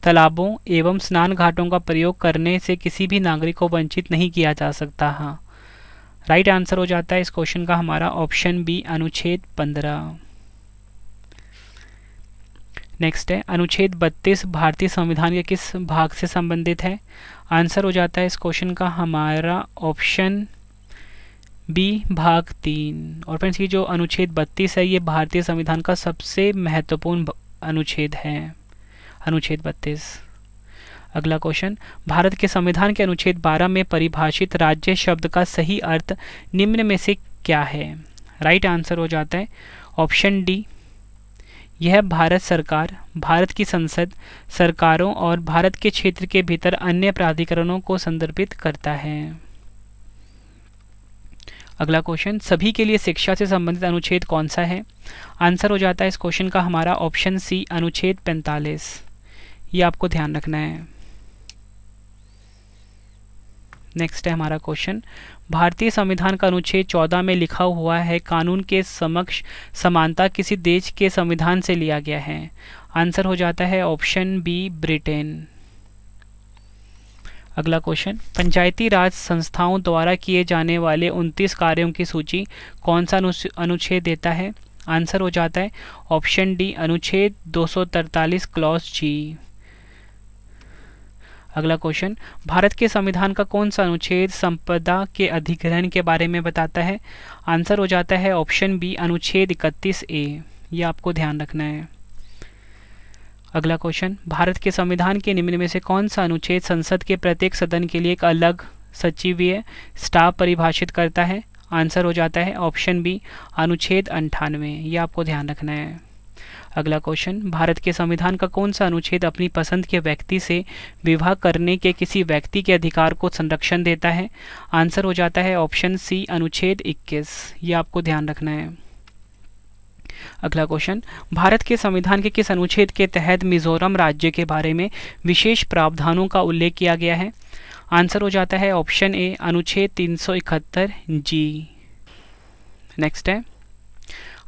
तालाबों एवं स्नान घाटों का प्रयोग करने से किसी भी नागरिक को वंचित नहीं किया जा सकता? हाँ, राइट आंसर हो जाता है इस क्वेश्चन का हमारा ऑप्शन बी अनुच्छेद 15। नेक्स्ट है, अनुच्छेद 32 भारतीय संविधान के किस भाग से संबंधित है? आंसर हो जाता है इस क्वेश्चन का हमारा ऑप्शन बी भाग 3। और फ्रेंड्स, ये जो अनुच्छेद 32 है ये भारतीय संविधान का सबसे महत्वपूर्ण अनुच्छेद है, अनुच्छेद 32। अगला क्वेश्चन, भारत के संविधान के अनुच्छेद 12 में परिभाषित राज्य शब्द का सही अर्थ निम्न में से क्या है? राइट आंसर हो जाता है ऑप्शन डी, यह भारत सरकार, भारत की संसद, सरकारों और भारत के क्षेत्र के भीतर अन्य प्राधिकरणों को संदर्भित करता है। अगला क्वेश्चन, सभी के लिए शिक्षा से संबंधित अनुच्छेद कौन सा है? आंसर हो जाता है इस क्वेश्चन का हमारा ऑप्शन सी, अनुच्छेद 45। ये आपको ध्यान रखना है। नेक्स्ट है हमारा क्वेश्चन, भारतीय संविधान का अनुच्छेद 14 में लिखा हुआ है कानून के समक्ष समानता किसी देश के संविधान से लिया गया है? आंसर हो जाता है ऑप्शन बी, ब्रिटेन। अगला क्वेश्चन, पंचायती राज संस्थाओं द्वारा किए जाने वाले 29 कार्यों की सूची कौन सा अनुच्छेद देता है? आंसर हो जाता है ऑप्शन डी, अनुच्छेद 243 क्लॉज जी। अगला क्वेश्चन, भारत के संविधान का कौन सा अनुच्छेद संपदा के अधिग्रहण के बारे में बताता है? आंसर हो जाता है ऑप्शन बी, अनुच्छेद 31A। ये आपको ध्यान रखना है। अगला क्वेश्चन, भारत के संविधान के निम्न में से कौन सा अनुच्छेद संसद के प्रत्येक सदन के लिए एक अलग सचिवीय स्टाफ परिभाषित करता है? आंसर हो जाता है ऑप्शन बी, अनुच्छेद 98। ये आपको ध्यान रखना है। अगला क्वेश्चन, भारत के संविधान का कौन सा अनुच्छेद अपनी पसंद के व्यक्ति से विवाह करने के किसी व्यक्ति के अधिकार को संरक्षण देता है? आंसर हो जाता है ऑप्शन सी, अनुच्छेद 21। ये आपको ध्यान रखना है। अगला क्वेश्चन, भारत के संविधान के किस अनुच्छेद के तहत मिजोरम राज्य के बारे में विशेष प्रावधानों का उल्लेख किया गया है? आंसर हो जाता है ऑप्शन ए, अनुच्छेद 371 जी। नेक्स्ट है,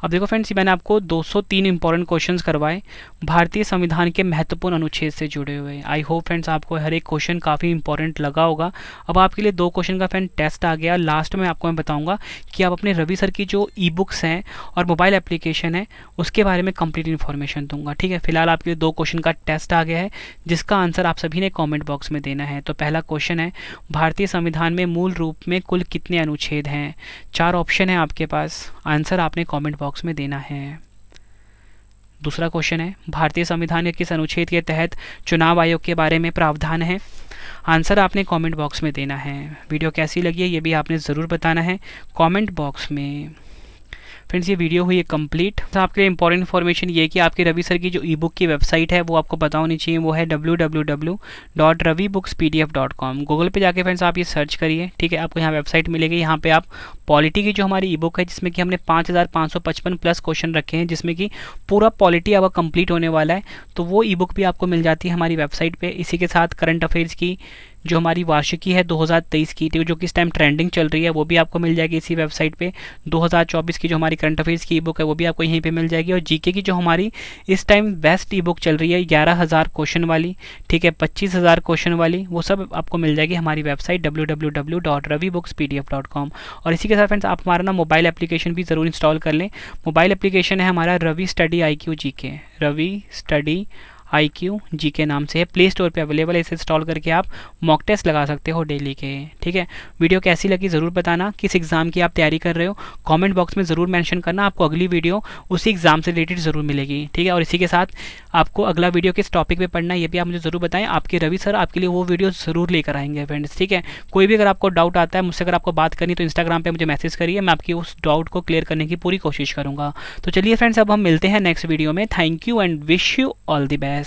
अब देखो फ्रेंड्स, मैंने आपको 203 इंपॉर्टेंट क्वेश्चंस करवाए भारतीय संविधान के महत्वपूर्ण अनुच्छेद से जुड़े हुए। आई होप फ्रेंड्स आपको हर एक क्वेश्चन काफ़ी इंपॉर्टेंट लगा होगा। अब आपके लिए 2 क्वेश्चन का फ्रेंड टेस्ट आ गया। लास्ट में आपको मैं बताऊंगा कि आप अपने रवि सर की जो ई बुक्स हैं और मोबाइल एप्लीकेशन है उसके बारे में कंप्लीट इन्फॉर्मेशन दूंगा। ठीक है, फिलहाल आपके लिए 2 क्वेश्चन का टेस्ट आ गया है जिसका आंसर आप सभी ने कॉमेंट बॉक्स में देना है। तो पहला क्वेश्चन है, भारतीय संविधान में मूल रूप में कुल कितने अनुच्छेद हैं? 4 ऑप्शन है आपके पास, आंसर आपने कॉमेंट बॉक्स में देना है। दूसरा क्वेश्चन है, भारतीय संविधान के किस अनुच्छेद के तहत चुनाव आयोग के बारे में प्रावधान है? आंसर आपने कमेंट बॉक्स में देना है। वीडियो कैसी लगी है ये भी आपने ज़रूर बताना है कमेंट बॉक्स में। फ्रेंड्स, ये वीडियो हुई है कंप्लीट। तो आपके लिए इंपॉर्टेंट इन्फॉर्मेशन ये है कि आपके रवि सर की जो ई बुक की वेबसाइट है वो आपको पता होनी चाहिए, वो है www.ravibookspdf.com। गूगल पे जाके फ्रेंड्स आप ये सर्च करिए, ठीक है, आपको यहाँ वेबसाइट मिलेगी। यहाँ पे आप पॉलिटी की जो हमारी ई बुक है जिसमें कि हमने 5555 प्लस क्वेश्चन रखे हैं, जिसमें कि पूरा पॉलिटी आपका कंप्लीट होने वाला है, तो वो ई बुक भी आपको मिल जाती है हमारी वेबसाइट पर। इसी के साथ करंट अफेयर्स की जो हमारी वार्षिकी है 2023 की, जो कि इस टाइम ट्रेंडिंग चल रही है, वो भी आपको मिल जाएगी इसी वेबसाइट पे। 2024 की जो हमारी करंट अफेयर्स की ई बुक है वो भी आपको यहीं पे मिल जाएगी। और जीके की जो हमारी इस टाइम बेस्ट ई बुक चल रही है 11,000 क्वेश्चन वाली, ठीक है, 25,000 क्वेश्चन वाली, वो सब आपको मिल जाएगी हमारी वेबसाइट www.ravibookspdf.com। और इसी के साथ फ्रेंड्स आप हमारा ना मोबाइल एप्लीकेशन भी ज़रूर इंस्टॉल कर लें। मोबाइल एप्लीकेशन है हमारा Ravi study IQ GK, Ravi study IQ GK नाम से है, प्ले स्टोर पे अवेलेबल है। इसे इंस्टॉल करके आप मॉक टेस्ट लगा सकते हो डेली के, ठीक है। वीडियो कैसी लगी ज़रूर बताना, किस एग्ज़ाम की आप तैयारी कर रहे हो कमेंट बॉक्स में ज़रूर मेंशन करना। आपको अगली वीडियो उसी एग्ज़ाम से रिलेटेड ज़रूर मिलेगी, ठीक है। और इसी के साथ आपको अगला वीडियो किस टॉपिक पे पढ़ना है ये भी आप मुझे ज़रूर बताएं। आपके रवि सर आपके लिए वो वीडियो ज़रूर लेकर आएंगे फ्रेंड्स, ठीक है। कोई भी अगर आपको डाउट आता है, मुझसे अगर आपको बात करनी तो इंस्टाग्राम पर मुझे मैसेज करिए, मैं आपकी उस डाउट को क्लियर करने की पूरी कोशिश करूँगा। तो चलिए फ्रेंड्स, अब हम मिलते हैं नेक्स्ट वीडियो में। Thank you and wish you all the best.